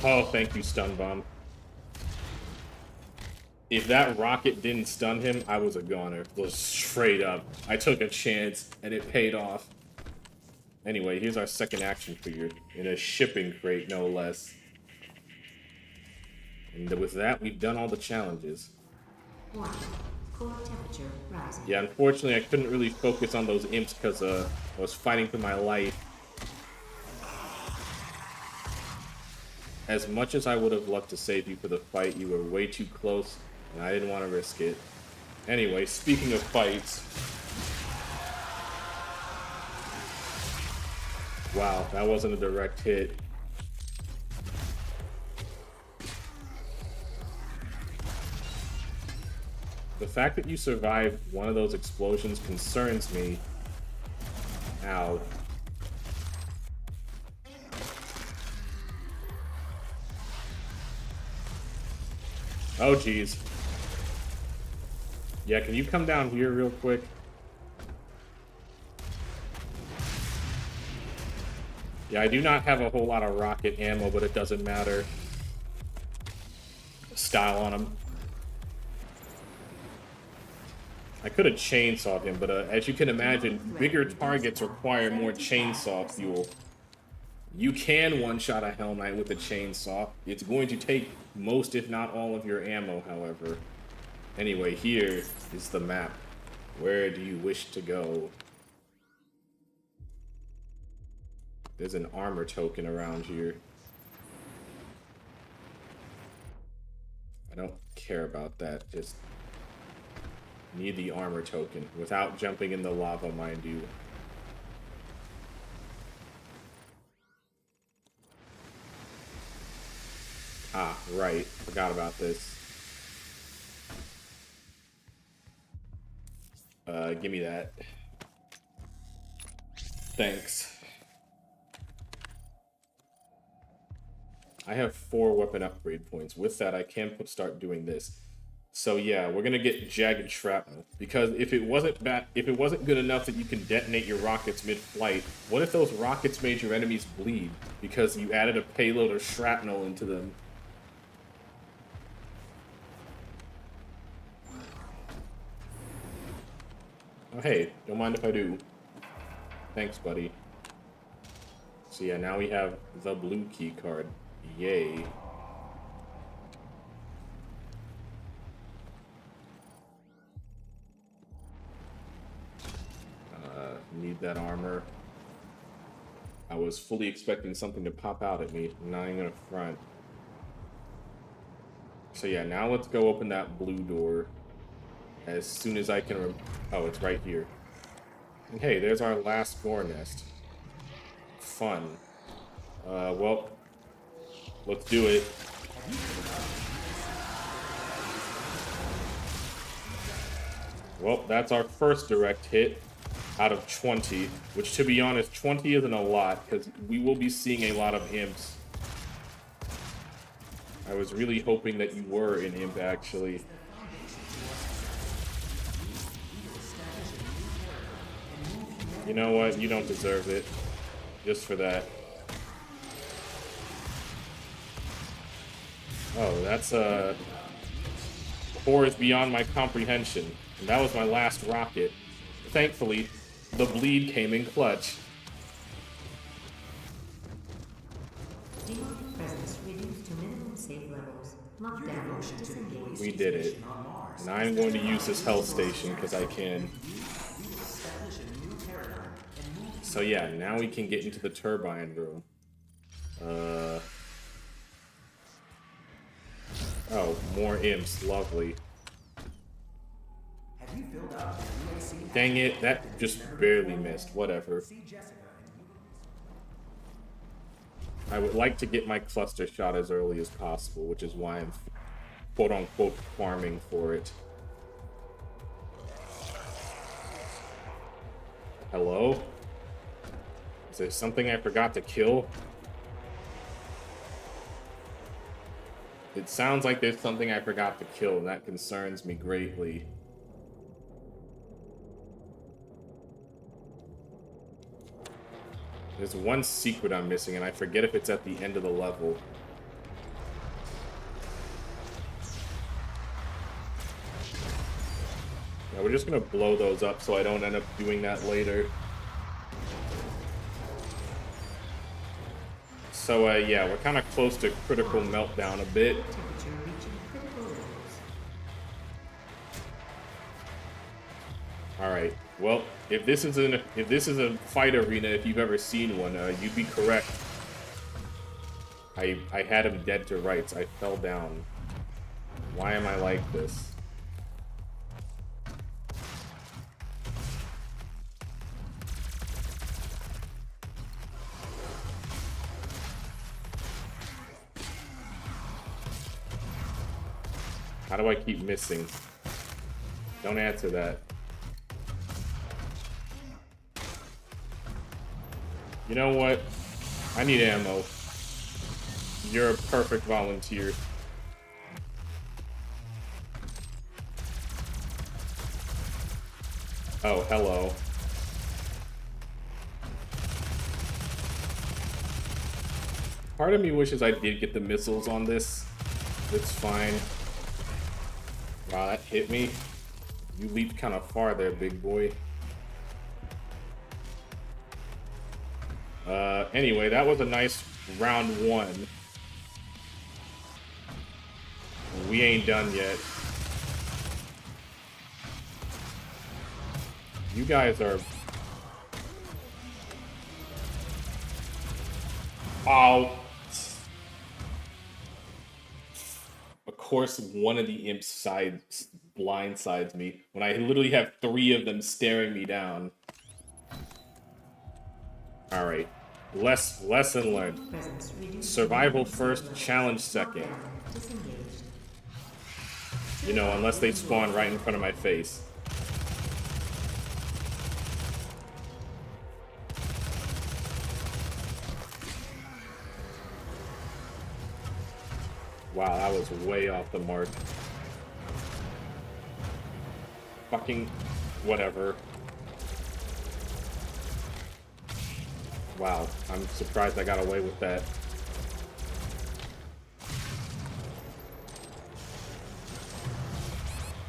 Oh, thank you, stun bomb. If that rocket didn't stun him, I was a goner. Just straight up. I took a chance, and it paid off. Anyway, here's our second action figure, in a shipping crate, no less. And with that, we've done all the challenges.
Warning. Core temperature rising.
Yeah, unfortunately, I couldn't really focus on those imps because I was fighting for my life. As much as I would have loved to save you for the fight, you were way too close, and I didn't want to risk it. Anyway, speaking of fights... Wow, that wasn't a direct hit. The fact that you survived one of those explosions concerns me. Ow. Oh, geez. Yeah, can you come down here real quick? Yeah, I do not have a whole lot of rocket ammo, but it doesn't matter. Style on him. I could have chainsawed him, but as you can imagine, bigger targets require more chainsaw fuel. You can one-shot a Hell Knight with a chainsaw. It's going to take most, if not all, of your ammo, however. Anyway, here is the map. Where do you wish to go? There's an armor token around here. I don't care about that, just need the armor token without jumping in the lava, mind you. Ah, right. Forgot about this. Give me that. Thanks. I have 4 weapon upgrade points. With that, I can start doing this. So yeah, we're gonna get jagged shrapnel because if it wasn't good enough that you can detonate your rockets mid-flight, what if those rockets made your enemies bleed because you added a payload of shrapnel into them? Oh hey, don't mind if I do. Thanks, buddy. So yeah, now we have the blue key card. Yay. Need that armor. I was fully expecting something to pop out at me, not even gonna front. So yeah, now let's go open that blue door as soon as I can. Oh, it's right here. And hey, there's our last gore nest. Fun. Well, let's do it. Well, that's our first direct hit out of 20, which to be honest, 20 isn't a lot because we will be seeing a lot of imps. I was really hoping that you were an imp, actually. You know what? You don't deserve it. Just for that. Oh, that's horrors beyond my comprehension. And that was my last rocket. Thankfully, the bleed came in clutch.
Demonic presence reduced to minimum safe levels. Lockdown disengaged.
We did it. And I'm going to use this health station because I can. So yeah, now we can get into the turbine room. Oh, more imps. Lovely.
Have you filled out the UAC?
Dang it, that just barely missed. Whatever.
See Jessica and
I would like to get my cluster shot as early as possible, which is why I'm quote-unquote farming for it. Hello? Is there something I forgot to kill? It sounds like there's something I forgot to kill, and that concerns me greatly. There's one secret I'm missing, and I forget if it's at the end of the level. Yeah, we're just gonna blow those up so I don't end up doing that later. So, yeah, we're kind of close to critical meltdown a bit.
Temperature reaching critical levels.
Alright, well, if this is a fight arena, if you've ever seen one, you'd be correct. I had him dead to rights. I fell down. Why am I like this? How do I keep missing? Don't answer that. You know what? I need ammo. You're a perfect volunteer. Oh, hello. Part of me wishes I did get the missiles on this. It's fine. Wow, that hit me. You leaped kind of far there, big boy. Anyway, that was a nice round one. We ain't done yet. You guys are... Oh. Of course, one of the imps blindsides me when I literally have 3 of them staring me down. Alright. Lesson learned.
Presence reduced.
Survival first, challenge second.
Disengaged.
You know, unless they spawn right in front of my face. Wow, that was way off the mark. fucking whatever. Wow, I'm surprised I got away with that.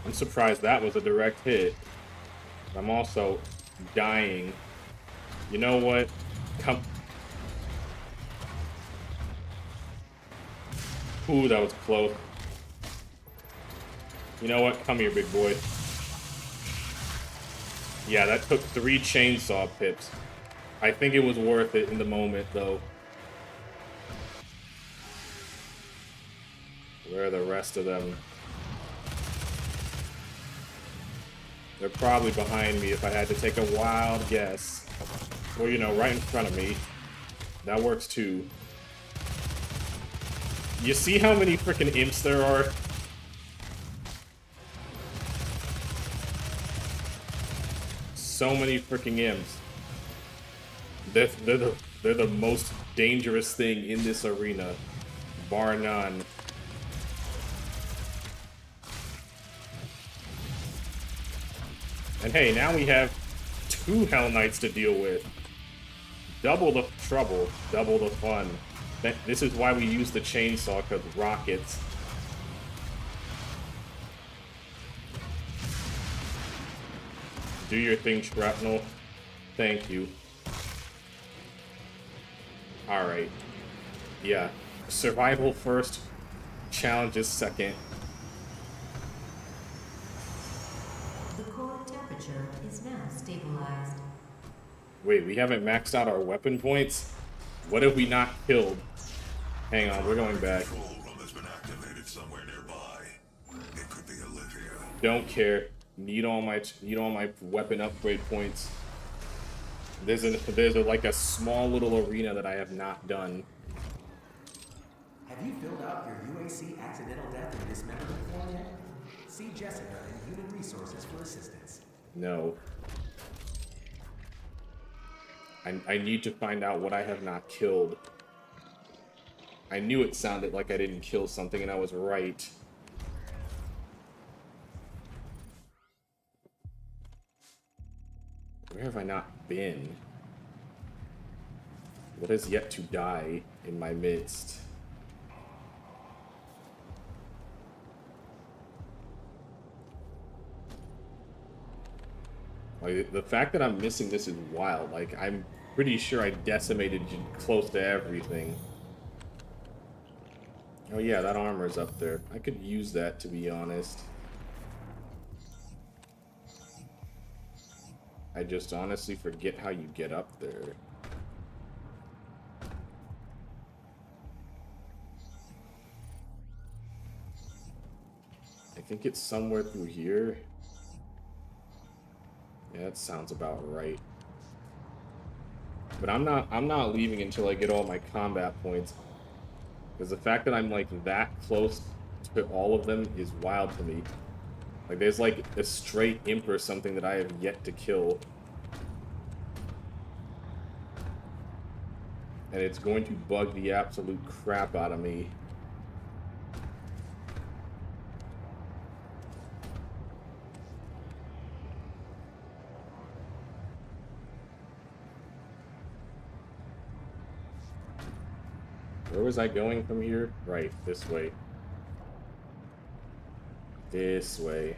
I'm surprised that was a direct hit. I'm also dying. You know what? Come. Ooh, that was close. You know what? Come here, big boy. Yeah, that took 3 chainsaw pips. I think it was worth it in the moment, though. Where are the rest of them? They're probably behind me if I had to take a wild guess. Or, you know, right in front of me. That works too. You see how many freaking imps there are? So many freaking imps. They're the most dangerous thing in this arena, bar none. And hey, now we have 2 Hell Knights to deal with. Double the trouble, double the fun. This is why we use the chainsaw, because rockets. Do your thing, Shrapnel. Thank you. Alright. Yeah. Survival first. Challenges second.
The core temperature is now stabilized.
Wait, we haven't maxed out our weapon points? What have we not killed? Hang on, we're going back.
Control room has been activated somewhere nearby. It could be Olivia.
Don't care. Need all my weapon upgrade points. There's like a small little arena that I have not done.
Have you filled out your UAC accidental death and dismemberment form yet? See Jessica in Human Resources for assistance.
No. I need to find out what I have not killed. I knew it sounded like I didn't kill something, and I was right. Where have I not been? What has yet to die in my midst? Like, the fact that I'm missing this is wild. Like, I'm pretty sure I decimated close to everything. Oh yeah, that armor's up there. I could use that, to be honest. I just honestly forget how you get up there. I think it's somewhere through here. Yeah, that sounds about right. But I'm not leaving until I get all my combat points. Because the fact that I'm like that close to all of them is wild to me. Like there's like a stray imp or something that I have yet to kill. And it's going to bug the absolute crap out of me. Where was I going from here? Right, this way. This way.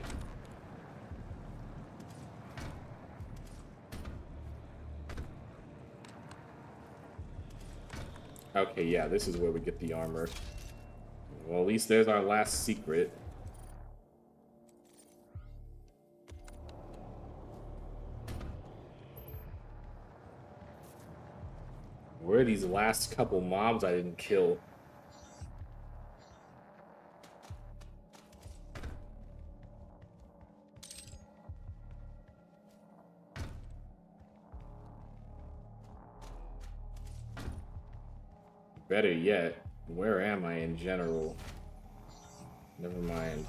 Okay, yeah, this is where we get the armor. Well, at least there's our last secret. Where are these last couple mobs I didn't kill? Better yet, where am I in general? Never mind.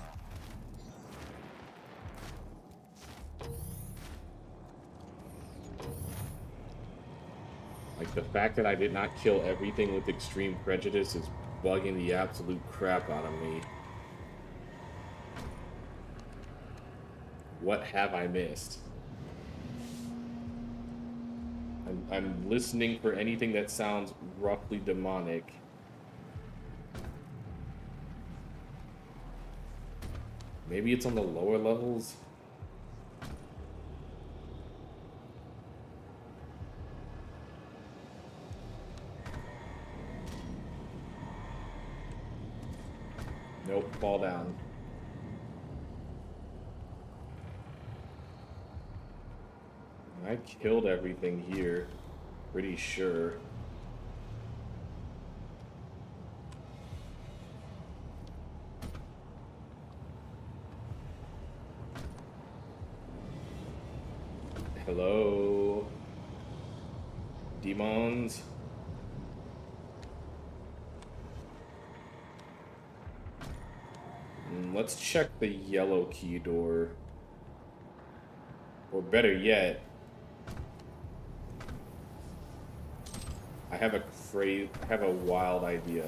Like, the fact that I did not kill everything with extreme prejudice is bugging the absolute crap out of me. What have I missed? I'm listening for anything that sounds roughly demonic. Maybe it's on the lower levels? Nope, fall down. I killed everything here. Pretty sure. Hello? Demons? Let's check the yellow key door. Or better yet, I have a wild idea.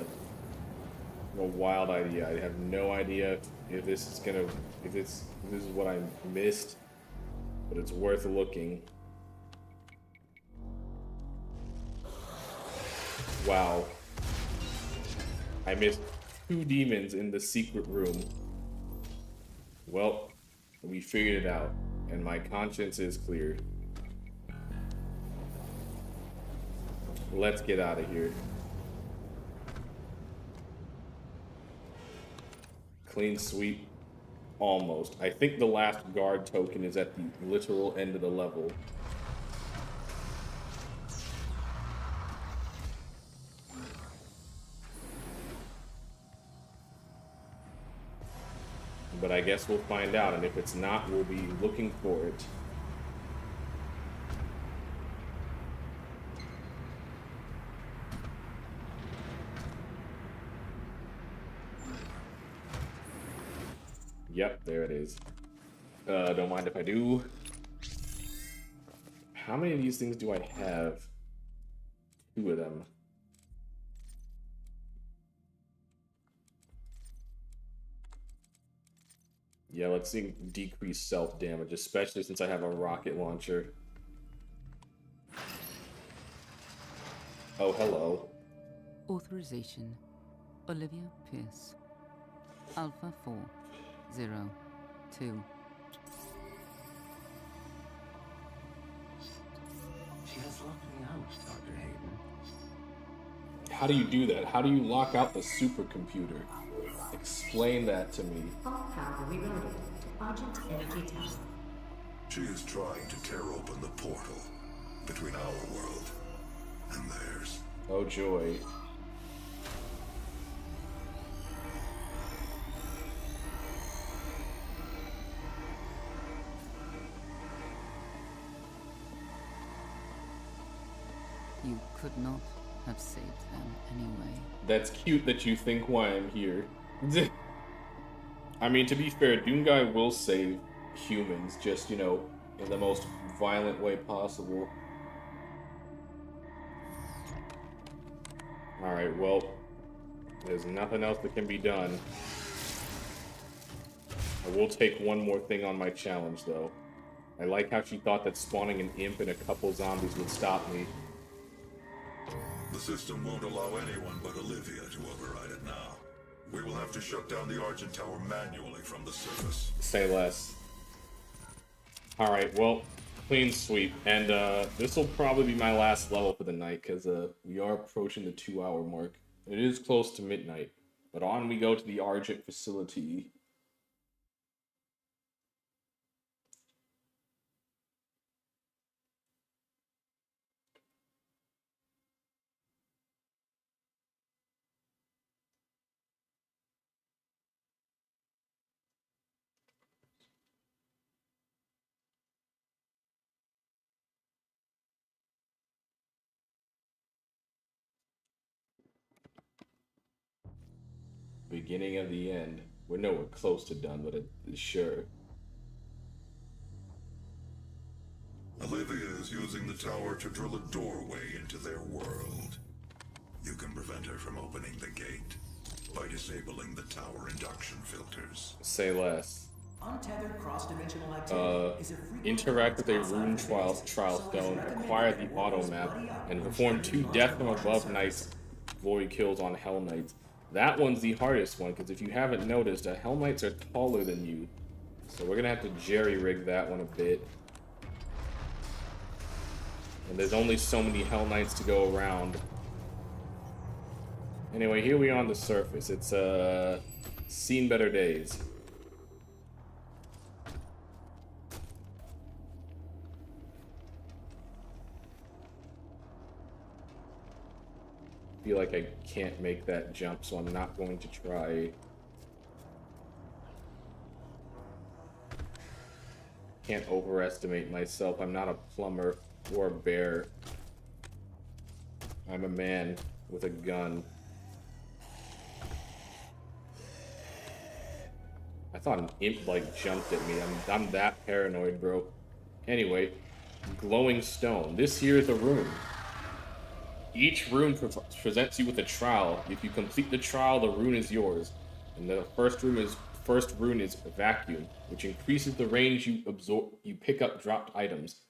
I have no idea if this is gonna, if this is what I missed, but it's worth looking. Wow. I missed 2 demons in the secret room. Well, we figured it out, and my conscience is clear. Let's get out of here. Clean sweep. Almost. I think the last guard token is at the literal end of the level. But I guess we'll find out, and if it's not, we'll be looking for it. Yep, there it is. Don't mind if I do. How many of these things do I have? 2 of them. Yeah, let's see decrease self-damage, especially since I have a rocket launcher. Oh, hello.
Authorization. Olivia Pierce. Alpha 402.
She has locked me out, Dr. Hayden.
How do you do that? How do you lock out the supercomputer? Explain that to me.
All power rerouted to Argent Energy Tower.
She is trying to tear open the portal between our world and theirs.
Oh, joy.
You could not have saved them anyway.
That's cute that you think why I'm here. I mean, to be fair, Doomguy will save humans, just, you know, in the most violent way possible. Alright, well, there's nothing else that can be done. I will take one more thing on my challenge, though. I like how she thought that spawning an imp and a couple zombies would stop me.
The system won't allow anyone but Olivia to override it now. We will have to shut down the Argent Tower manually from the surface.
Say less. Alright, well, clean sweep. And this will probably be my last level for the night, because we are approaching the 2-hour mark. It is close to midnight. But on we go to the Argent facility. Beginning of the end. We're nowhere close to done, but sure.
Olivia is using the tower to drill a doorway into their world. You can prevent her from opening the gate by disabling the tower induction filters.
Say less.
Untethered cross-dimensional activity is a frequent
interact with a
occurrence
rune
outside
trial
phases,
trial
so it's
stone,
recommended
acquire
that
the
your
auto
warriors
map,
buddy up
and
when
perform
exploring
2
the
death from
Martian
above
surface.
knights glory kills on Hell Knights. That one's the hardest one, because if you haven't noticed, Hell Knights are taller than you. So we're gonna have to jerry-rig that one a bit. And there's only so many Hell Knights to go around. Anyway, here we are on the surface. It's, seen better days. Feel like I can't make that jump, so I'm not going to try. Can't overestimate myself. I'm not a plumber or a bear. I'm a man with a gun. I thought an imp like jumped at me. I'm that paranoid, bro. Anyway, glowing stone. This here is a rune. Each rune presents you with a trial. If you complete the trial, the rune is yours. And the first rune is vacuum, which increases the range you pick up dropped items.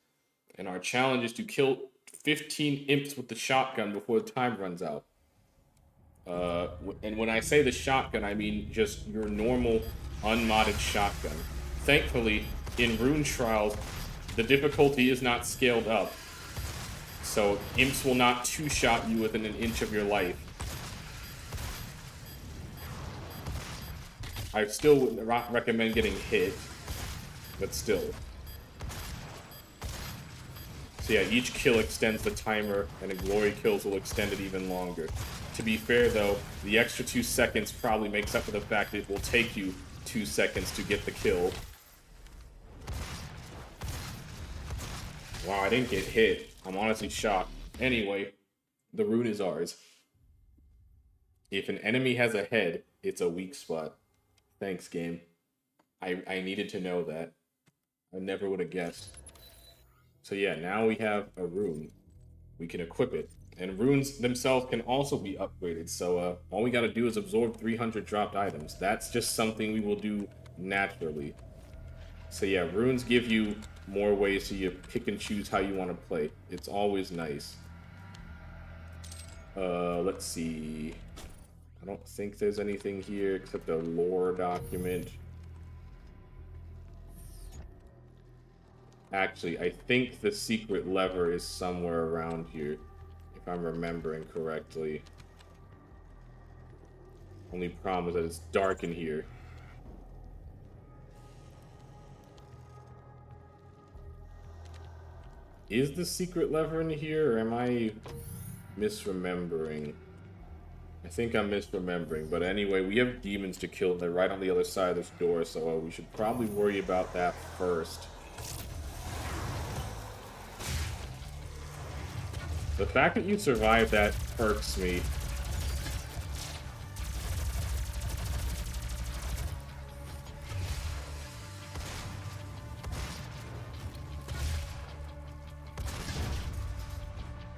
And our challenge is to kill 15 imps with the shotgun before the time runs out. And when I say the shotgun, I mean just your normal unmodded shotgun. Thankfully, in rune trials, the difficulty is not scaled up. So imps will not two-shot you within an inch of your life. I still would not recommend getting hit, but still. So yeah, each kill extends the timer, and a glory kills will extend it even longer. To be fair though, the extra 2 seconds probably makes up for the fact that it will take you 2 seconds to get the kill. Wow, I didn't get hit. I'm honestly shocked. Anyway, the rune is ours. If an enemy has a head, it's a weak spot. Thanks, game. I needed to know that. I never would have guessed. So yeah, now we have a rune. We can equip it. And runes themselves can also be upgraded. So all we gotta do is absorb 300 dropped items. That's just something we will do naturally. So yeah, runes give you more ways so you pick and choose how you want to play. It's always nice. Let's see. I don't think there's anything here except a lore document. Actually, I think the secret lever is somewhere around here, if I'm remembering correctly. Only problem is that it's dark in here. Is the secret lever in here, or am I misremembering? I think I'm misremembering, but anyway, we have demons to kill. They're right on the other side of this door, so we should probably worry about that first. The fact that you survived that irks me.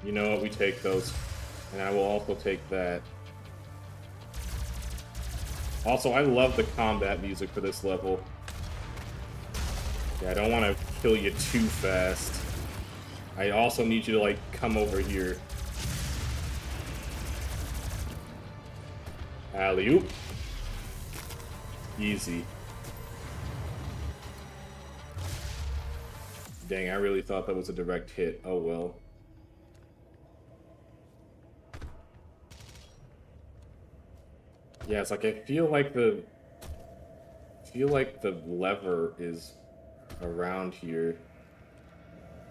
You know what? We take those. And I will also take that. Also, I love the combat music for this level. Yeah, I don't want to kill you too fast. I also need you to, like, come over here. Alley-oop. Easy. Dang, I really thought that was a direct hit. Oh well. Yeah, it's like I feel like the lever is around here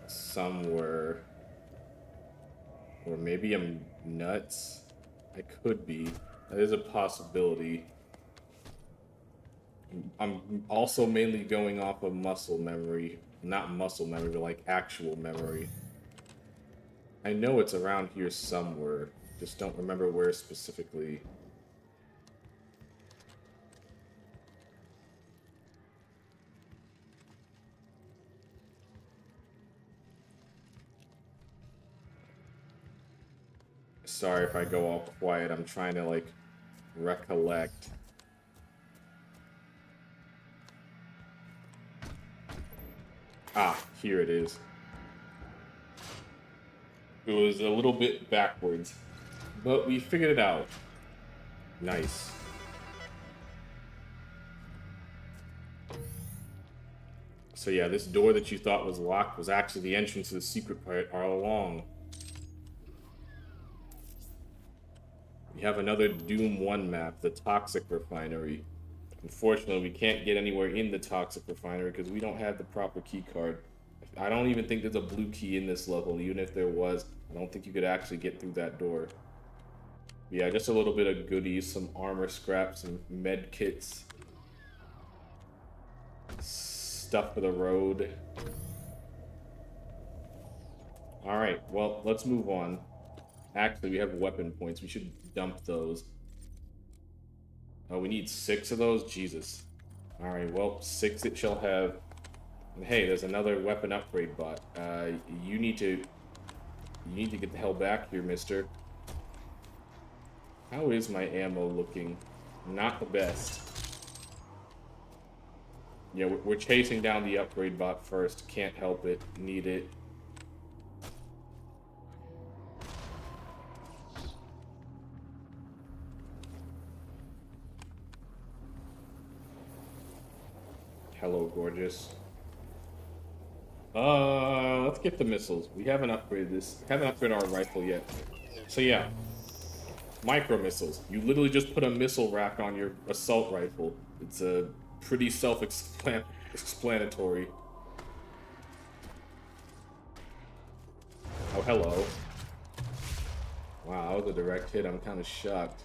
somewhere. Or maybe I'm nuts. I could be. That is a possibility. I'm also mainly going off of muscle memory. Not muscle memory, but like actual memory. I know it's around here somewhere. Just don't remember where specifically. Sorry if I go all quiet. I'm trying to, like, recollect. Ah, here it is. It was a little bit backwards, but we figured it out. Nice. So yeah, this door that you thought was locked was actually the entrance to the secret part all along. We have another Doom 1 map, the Toxic Refinery. Unfortunately, we can't get anywhere in the Toxic Refinery because we don't have the proper key card. I don't even think there's a blue key in this level. Even if there was, I don't think you could actually get through that door. Yeah, just a little bit of goodies, some armor scraps, some med kits. Stuff for the road. Alright, well, let's move on. Actually, we have weapon points. We should dump those. Oh, we need 6 of those? Jesus. Alright, well, 6 it shall have. And hey, there's another weapon upgrade bot. You need to get the hell back here, mister. How is my ammo looking? Not the best. Yeah, we're chasing down the upgrade bot first. Can't help it. Need it. Hello, gorgeous. Let's get the missiles. We haven't upgraded this. Haven't upgraded our rifle yet. So yeah. Micro missiles. You literally just put a missile rack on your assault rifle. It's a pretty self-explanatory. Oh, hello. Wow, that was a direct hit. I'm kind of shocked.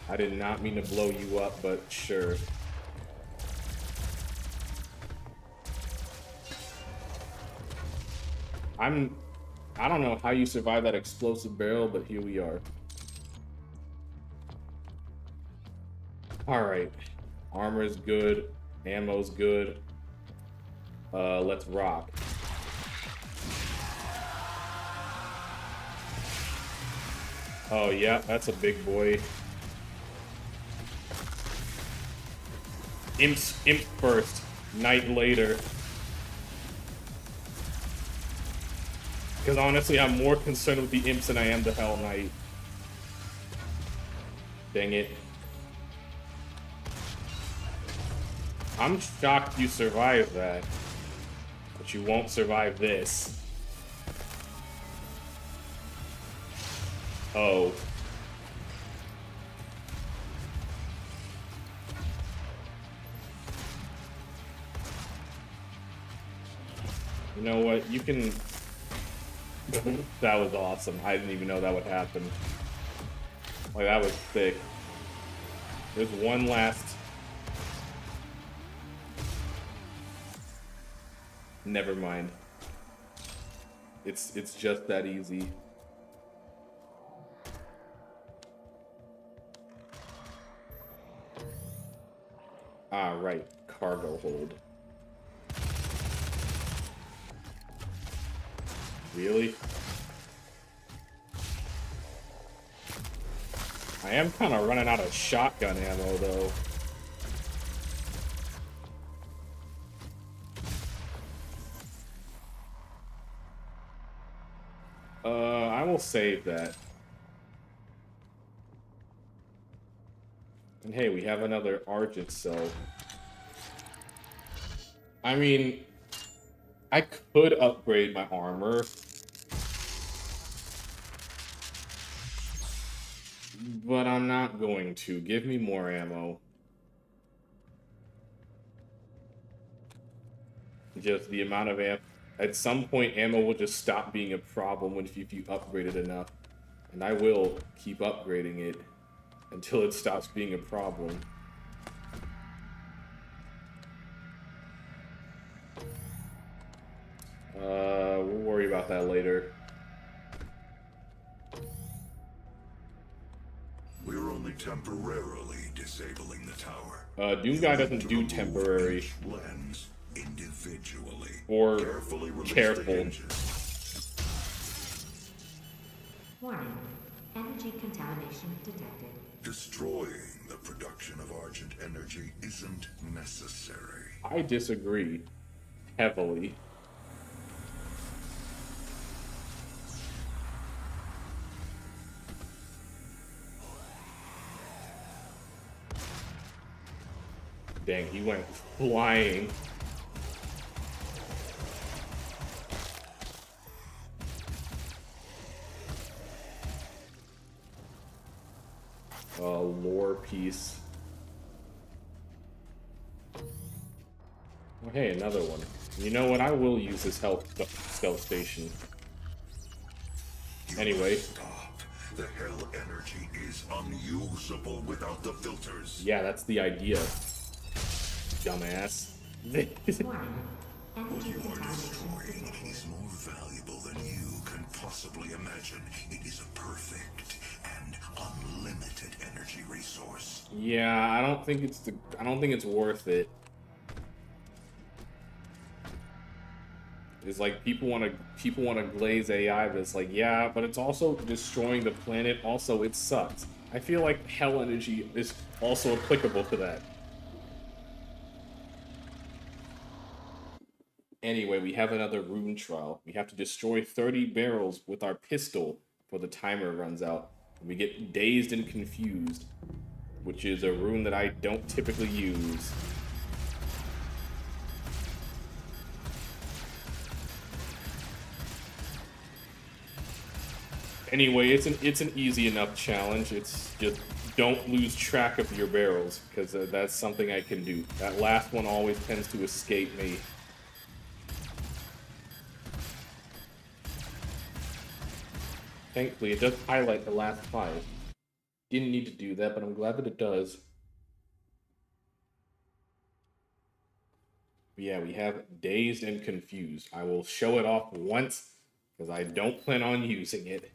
I did not mean to blow you up, but sure. I don't know how you survived that explosive barrel, but here we are. Alright. Armor's good. Ammo's good. Let's rock. Oh yeah, that's a big boy. Imp first. Night later. Because honestly, I'm more concerned with the imps than I am the Hell Knight. Dang it. I'm shocked you survived that. But you won't survive this. Oh. You know what? You can... That was awesome. I didn't even know that would happen. Like, that was thick. There's one last... Never mind. It's just that easy. Ah, right. Cargo hold. Really? I am kind of running out of shotgun ammo, though. I will save that. And hey, we have another Argent cell. I mean, I could upgrade my armor. But I'm not going to. Give me more ammo. Just the amount of ammo. At some point, ammo will just stop being a problem if you upgrade it enough. And I will keep upgrading it until it stops being a problem. We'll worry about that later.
We're only temporarily disabling the tower.
Doom Guy doesn't do temporary.
Each lens individually.
Or
Carefully release
careful.
the hinges.
Warning. Energy contamination detected.
Destroying the production of Argent energy isn't necessary.
I disagree. heavily. Dang, he went flying. Lore piece. Oh, hey, another one. You know what? I will use this stealth station. Anyway.
Stop. The hell energy is unusable without the filters.
Yeah, that's the idea. Dumbass.
Warning.
What
Energy
you are
contamination
destroying
detected.
is more valuable than you can possibly imagine. It is a perfect and unlimited energy resource.
Yeah, I don't think it's worth it. It's like people want to glaze AI, but it's like, yeah, but it's also destroying the planet. Also, it sucks. I feel like hell energy is also applicable to that. Anyway, we have another rune trial. We have to destroy 30 barrels with our pistol before the timer runs out. We get dazed and confused, which is a rune that I don't typically use. Anyway, it's an easy enough challenge. It's just don't lose track of your barrels, because that's something I can do. That last one always tends to escape me. Thankfully, it does highlight the last 5. Didn't need to do that, but I'm glad that it does. But yeah, we have Dazed and Confused. I will show it off once, because I don't plan on using it.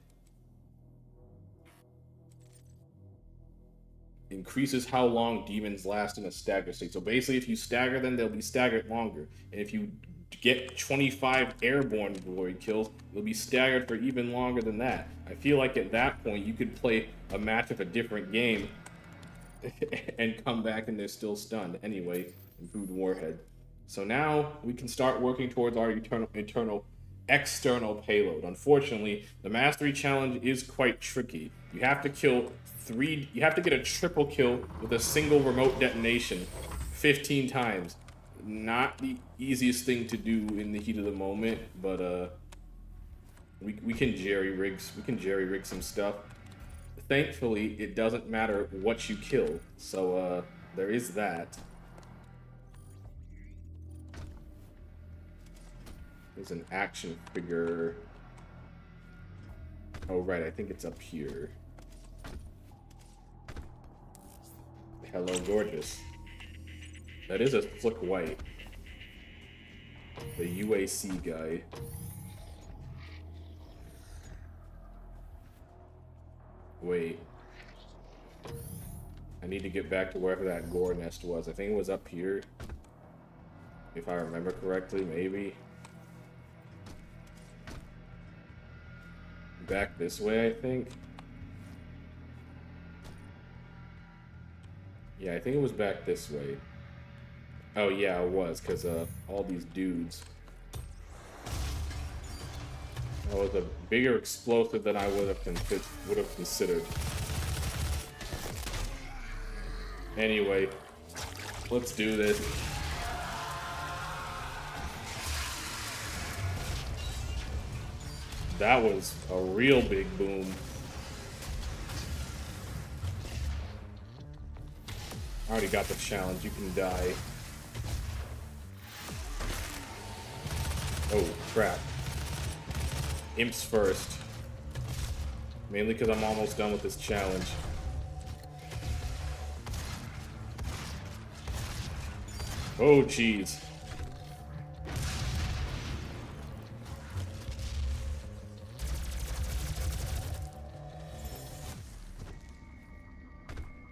Increases how long demons last in a stagger state. So basically, if you stagger them, they'll be staggered longer. And if you get 25 airborne glory kills, you'll be staggered for even longer than that. I feel like at that point, you could play a match of a different game and come back and they're still stunned. Anyway, improved warhead. So now we can start working towards our external payload. Unfortunately, the mastery challenge is quite tricky. You have to get a triple kill with a single remote detonation 15 times. Not the easiest thing to do in the heat of the moment, but we can jerry rig some stuff. Thankfully, it doesn't matter what you kill, so there is that. There's an action figure. Oh right, I think it's up here. Hello, gorgeous. That is a Flick White. The UAC guy. Wait. I need to get back to wherever that gore nest was. I think it was up here. If I remember correctly, maybe. Back this way, I think. Yeah, I think it was back this way. Oh yeah, it was, because all these dudes. That was a bigger explosive than I would have considered. Anyway, let's do this. That was a real big boom. I already got the challenge. You can die. Oh, crap. Imps first. Mainly because I'm almost done with this challenge. Oh, jeez.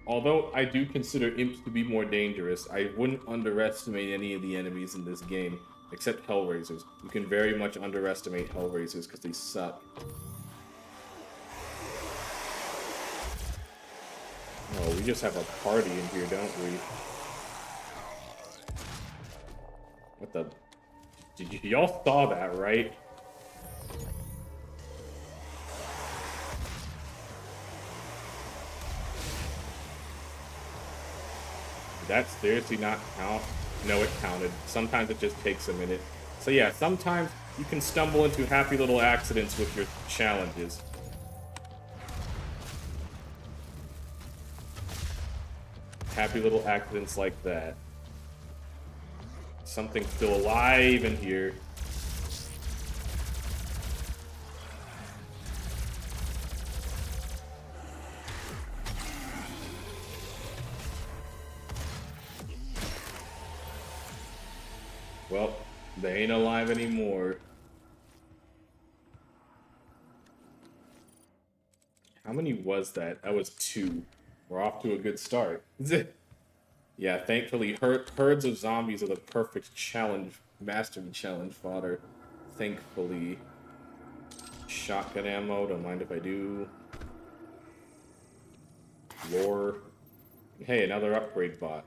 Although I do consider imps to be more dangerous, I wouldn't underestimate any of the enemies in this game, except Hellraisers. You can very much underestimate Hellraisers because they suck. Oh, we just have a party in here, don't we? What the? Y'all saw that, right? Did that seriously not count? No, it counted. Sometimes it just takes a minute. So yeah, sometimes you can stumble into happy little accidents with your challenges. Happy little accidents like that. Something still alive in here. Well, they ain't alive anymore. How many was that? That was 2. We're off to a good start. Yeah, thankfully, herds of zombies are the perfect challenge, mastery challenge fodder. Thankfully. Shotgun ammo, don't mind if I do. Lore. Hey, another upgrade bot.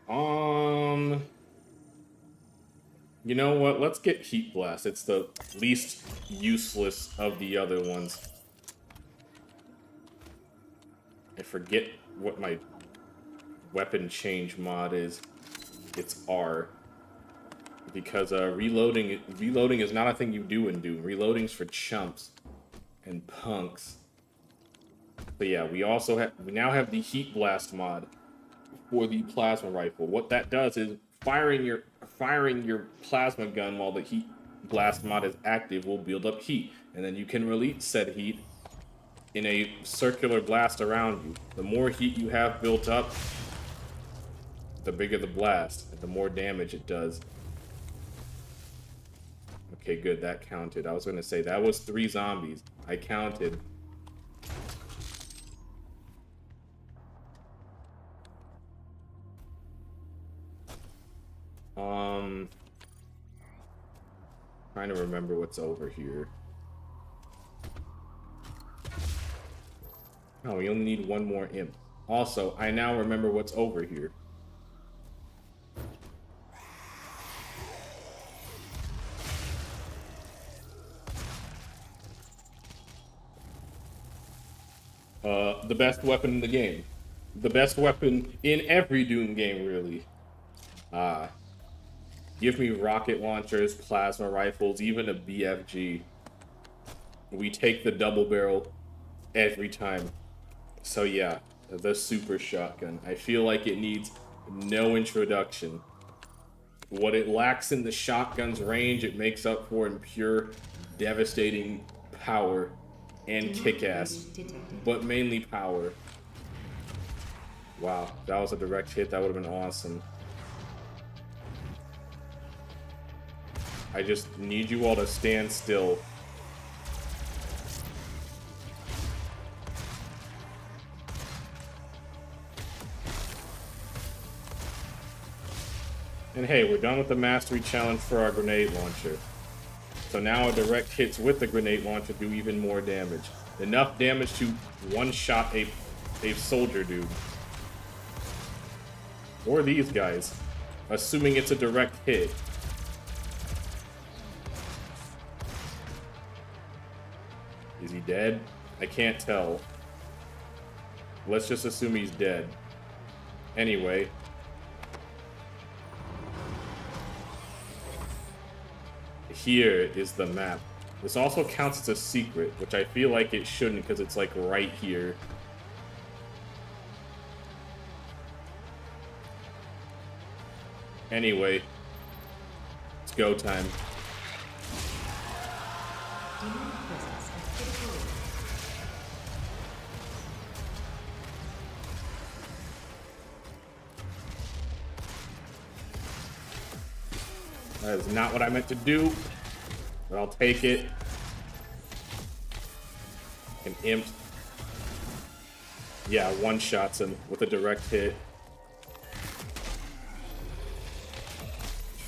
You know what? Let's get Heat Blast. It's the least useless of the other ones. I forget what my weapon change mod is. It's R. Because reloading is not a thing you do in Doom. Reloading's for chumps and punks. But yeah, we now have the Heat Blast mod for the plasma rifle. What that does is firing your plasma gun while the Heat Blast mod is active will build up heat, and then you can release said heat in a circular blast around you. The more heat you have built up, the bigger the blast, and the more damage it does. Okay, good, that counted. I was gonna say, that was 3 zombies. I counted. Trying to remember what's over here. Oh, we only need 1 more imp. Also, I now remember what's over here. The best weapon in the game. The best weapon in every Doom game, really. Give me rocket launchers, plasma rifles, even a BFG. We take the double barrel every time. So yeah, the super shotgun. I feel like it needs no introduction. What it lacks in the shotgun's range, it makes up for in pure, devastating power and kick-ass. But mainly power. Wow, if that was a direct hit, that would have been awesome. I just need you all to stand still. And hey, we're done with the mastery challenge for our grenade launcher. So now our direct hits with the grenade launcher do even more damage. Enough damage to one-shot a soldier dude. Or these guys, assuming it's a direct hit. Is he dead? I can't tell. Let's just assume he's dead. Anyway. Here is the map. This also counts as a secret, which I feel like it shouldn't because it's like right here. Anyway, it's go time.
Demon presence of critical.
That is not what I meant to do, but I'll take it. An imp. Yeah, one-shots him with a direct hit.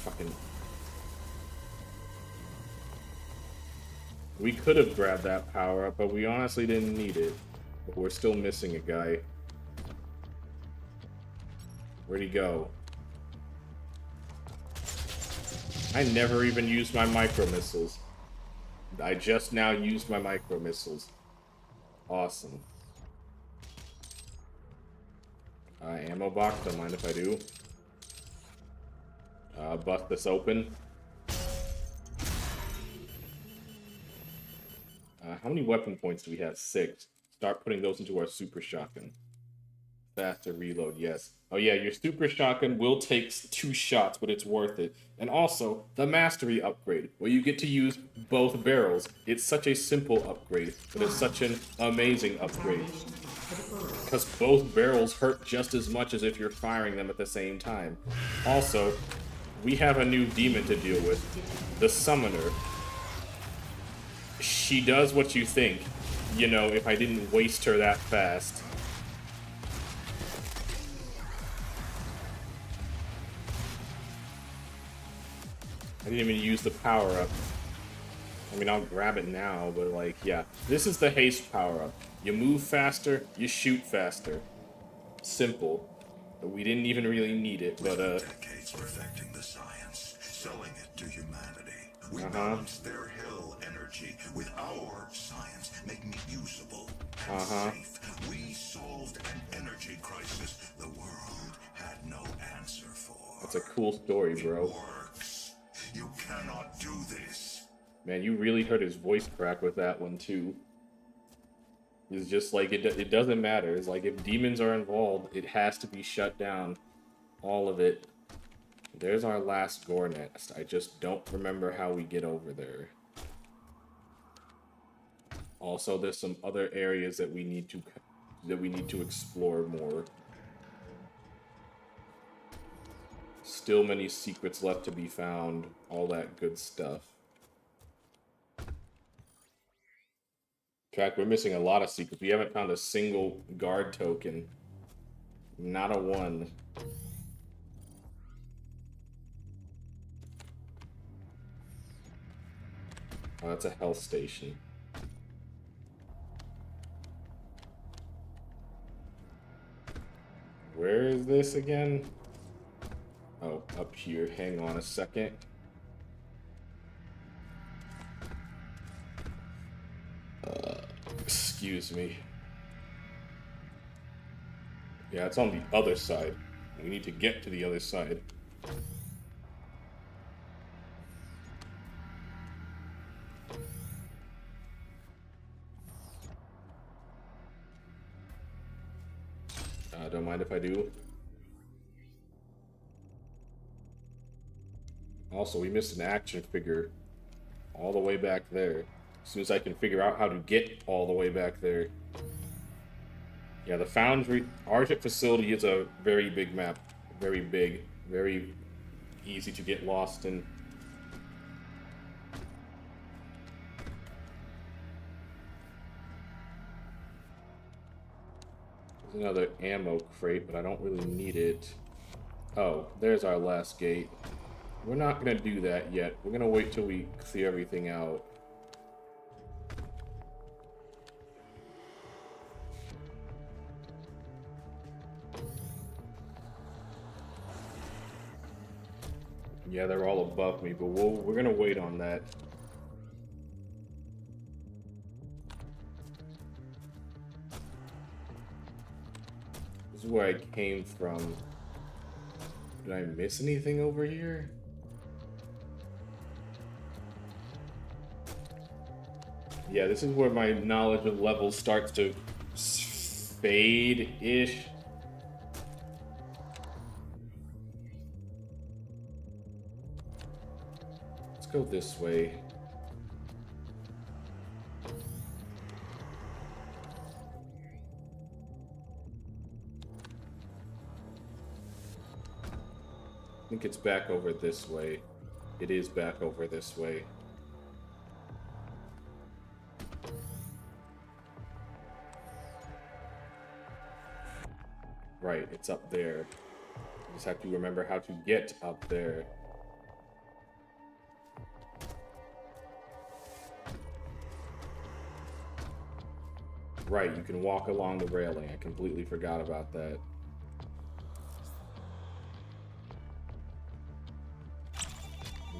Fucking... We could have grabbed that power-up, but we honestly didn't need it. But we're still missing a guy. Where'd he go? I never even used my micro missiles. I just now used my micro missiles. Awesome. Ammo box, don't mind if I do. Bust this open. How many weapon points do we have? 6. Start putting those into our super shotgun. Faster reload, yes. Oh yeah, your super shotgun will take 2 shots, but it's worth it. And also, the mastery upgrade, where you get to use both barrels. It's such a simple upgrade, but it's such an amazing upgrade. Because both barrels hurt just as much as if you're firing them at the same time. Also, we have a new demon to deal with, the Summoner. She does what you think, you know, if I didn't waste her that fast. I didn't even use the power-up. I mean, I'll grab it now, but like, yeah. This is the haste power-up. You move faster, you shoot faster. Simple. We didn't even really need it, but
decades perfecting the science, selling it to humanity. We balanced their hell energy with our science, making it usable and safe. We solved an energy crisis the world had no answer for.
That's a cool story, bro.
It works. You cannot do this.
Man, you really heard his voice crack with that one, too. It's just like, it doesn't matter. It's like, if demons are involved, it has to be shut down. All of it. There's our last gore nest. I just don't remember how we get over there. Also, there's some other areas that we need to explore more. Still many secrets left to be found. All that good stuff. In fact, we're missing a lot of secrets. We haven't found a single guard token. Not a one. Oh, that's a health station. Where is this again? Oh, up here. Hang on a second. Excuse me. Yeah, it's on the other side. We need to get to the other side. Don't mind if I do. Also, we missed an action figure all the way back there. As soon as I can figure out how to get all the way back there. Yeah, the Foundry Argent facility is a very big map. Very big. Very easy to get lost in. There's another ammo crate, but I don't really need it. Oh, there's our last gate. We're not gonna do that yet. We're gonna wait till we clear everything out. Yeah, they're all above me, but we're gonna wait on that. This is where I came from. Did I miss anything over here? Yeah, this is where my knowledge of levels starts to fade-ish. Let's go this way. I think it's back over this way. It is back over this way. Right, it's up there. I just have to remember how to get up there. Right, you can walk along the railing. I completely forgot about that.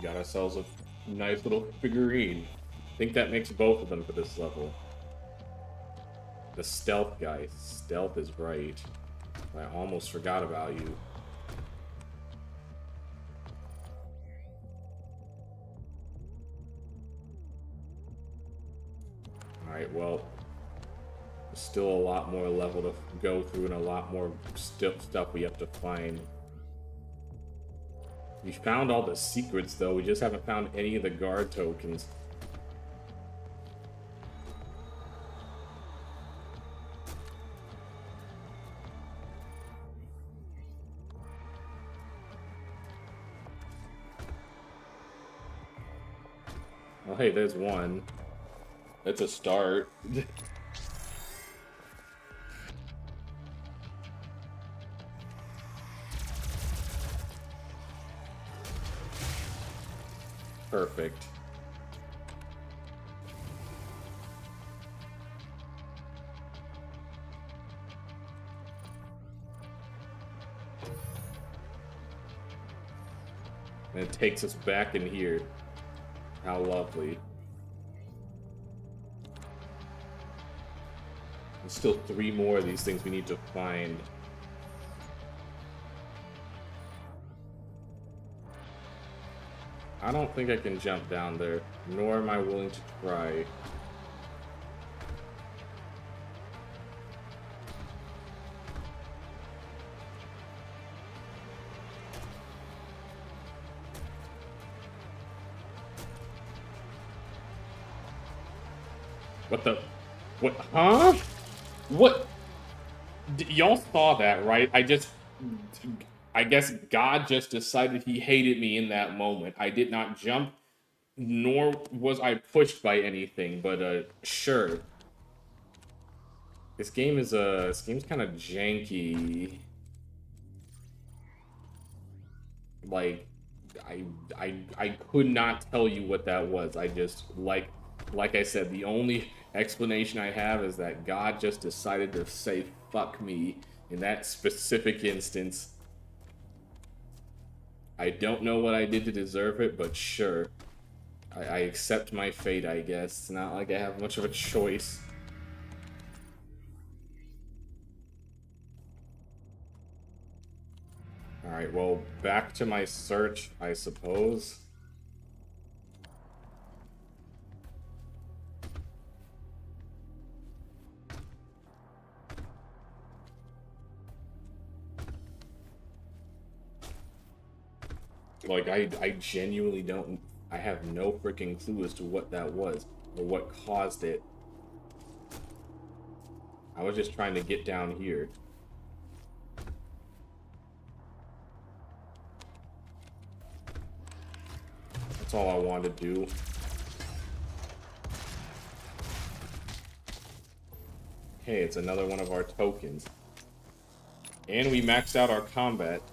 got ourselves a nice little figurine. I think that makes both of them for this level. The stealth guy. Stealth is right. I almost forgot about you. Alright, well, there's still a lot more level to go through and a lot more stuff we have to find. We found all the secrets, though. We just haven't found any of the guard tokens. Oh, hey, there's one. That's a start. Perfect. And it takes us back in here. How lovely. There's still 3 more of these things we need to find. I don't think I can jump down there, nor am I willing to try. What the? What? Huh? What? Y'all saw that, right? I guess God just decided he hated me in that moment. I did not jump, nor was I pushed by anything, but sure. This game's kind of janky. Like, I could not tell you what that was. I just, like I said, the only explanation I have is that God just decided to say fuck me in that specific instance. I don't know what I did to deserve it, but sure. I accept my fate, I guess. It's not like I have much of a choice. Alright, well, back to my search, I suppose. Like, I genuinely don't... I have no freaking clue as to what that was, or what caused it. I was just trying to get down here. That's all I wanted to do. Hey, it's another one of our tokens. And we maxed out our combat.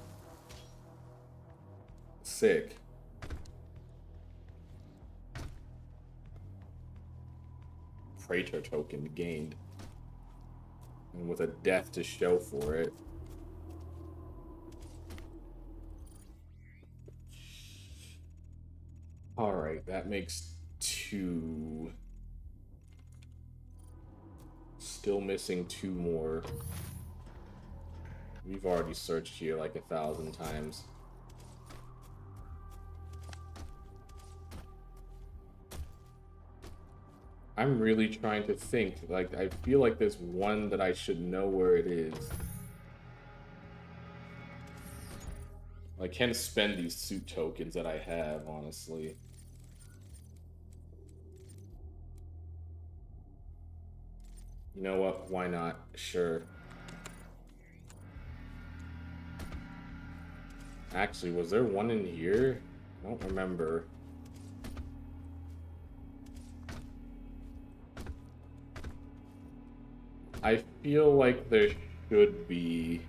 Sick. Praetor token gained. And with a death to show for it. Alright, that makes 2. Still missing 2 more. We've already searched here like 1,000 times. I'm really trying to think. Like, I feel like there's one that I should know where it is. I can't spend these suit tokens that I have, honestly. You know what? Why not? Sure. Actually, was there one in here? I don't remember. I feel like there should be.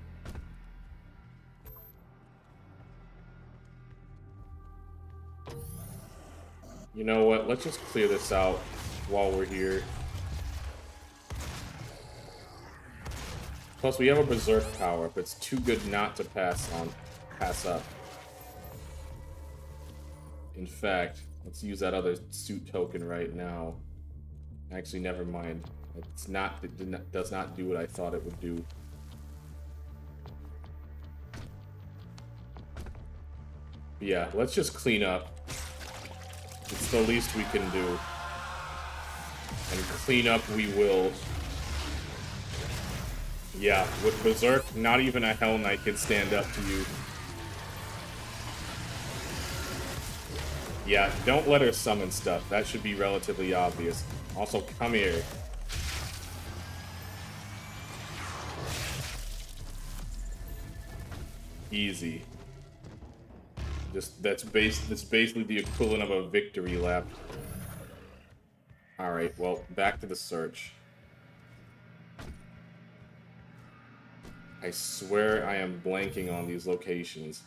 You know what? Let's just clear this out while we're here. Plus, we have a berserk power up. It's too good not to pass up. In fact, let's use that other suit token right now. Actually, never mind. It's not. It does not do what I thought it would do. Yeah, let's just clean up. It's the least we can do. And clean up we will. Yeah, with Berserk, not even a Hell Knight can stand up to you. Yeah, don't let her summon stuff. That should be relatively obvious. Also, come here. Easy. That's basically the equivalent of a victory lap. Alright, well, back to the search. I swear I am blanking on these locations.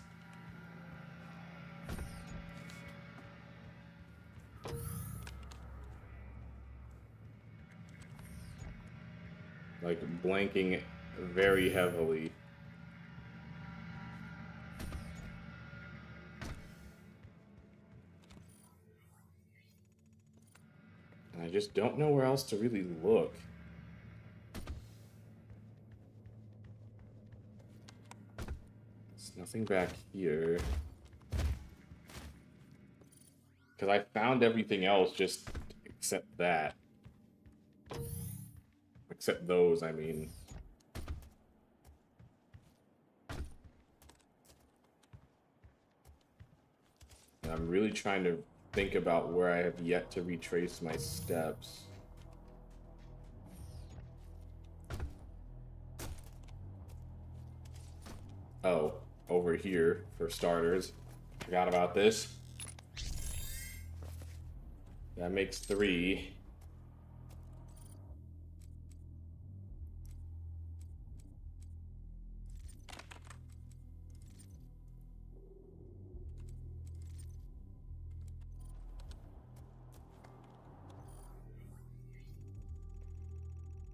Like, blanking very heavily. And I just don't know where else to really look. There's nothing back here. Because I found everything else just except that. Except those, I mean. And I'm really trying to think about where I have yet to retrace my steps. Oh, over here, for starters. Forgot about this. That makes 3.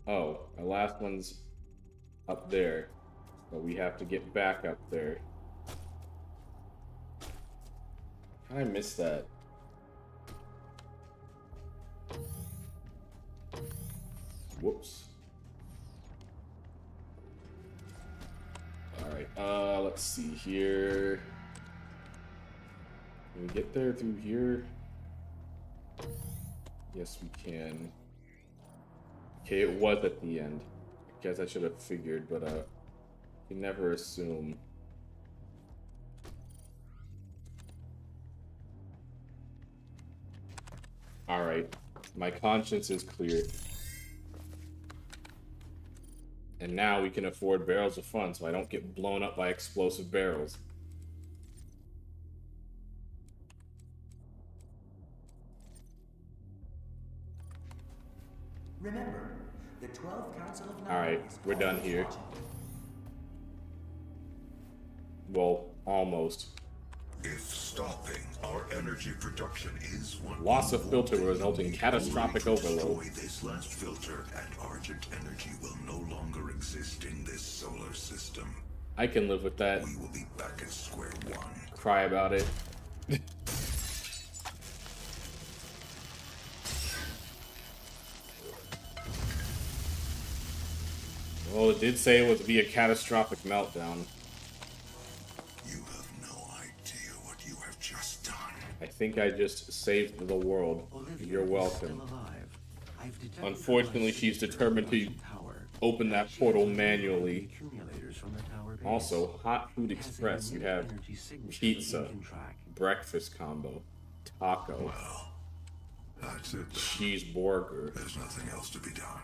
Oh, our last one's up there. But we have to get back up there. How did I miss that? Whoops. Alright, let's see here. Can we get there through here? Yes, we can. Okay, it was at the end. I guess I should have figured, but you can never assume. Alright, my conscience is clear. And now we can afford barrels of fun so I don't get blown up by explosive barrels.
Remember, the 12 Council of
Alright, we're done here. Well, almost.
If stopping our energy production is what
Loss
we
of filter
want,
resulting in
we
catastrophic
need to
overload.
destroy this last filter, and Argent energy will no longer exist in this solar system.
I can live with that.
We will be back at square one.
Cry about it. Well, it did say it would be a catastrophic meltdown.
You have no idea what you have just done.
I think I just saved the world.
Olivia
You're
is
welcome.
still alive. I've detected
Unfortunately,
her
she's
sister
determined to
Russian tower.
open that
She
portal
is removing
manually.
the accumulators from the tower base.
Also, Hot Food
It has a
Express. You
unique
have
energy signature that
pizza,
we can track.
breakfast combo, taco,
Well, that's it then.
cheeseburger.
There's nothing else to be done.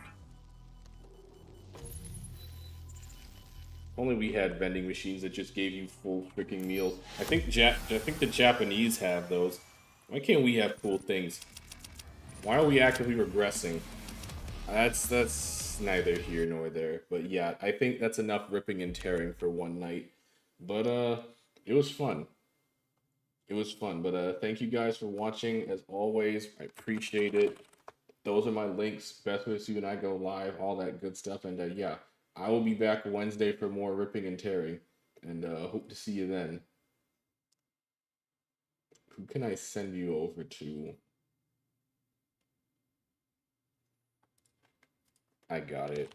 Only we had vending machines that just gave you full freaking meals. I think the Japanese have those. Why can't we have cool things? Why are we actively regressing? That's neither here nor there. But yeah, I think that's enough ripping and tearing for one night. But it was fun. It was fun. But thank you guys for watching. As always, I appreciate it. Those are my links. Best way to see when I go live, all that good stuff. And yeah, I will be back Wednesday for more ripping and tearing. And hope to see you then. Who can I send you over to? I got it.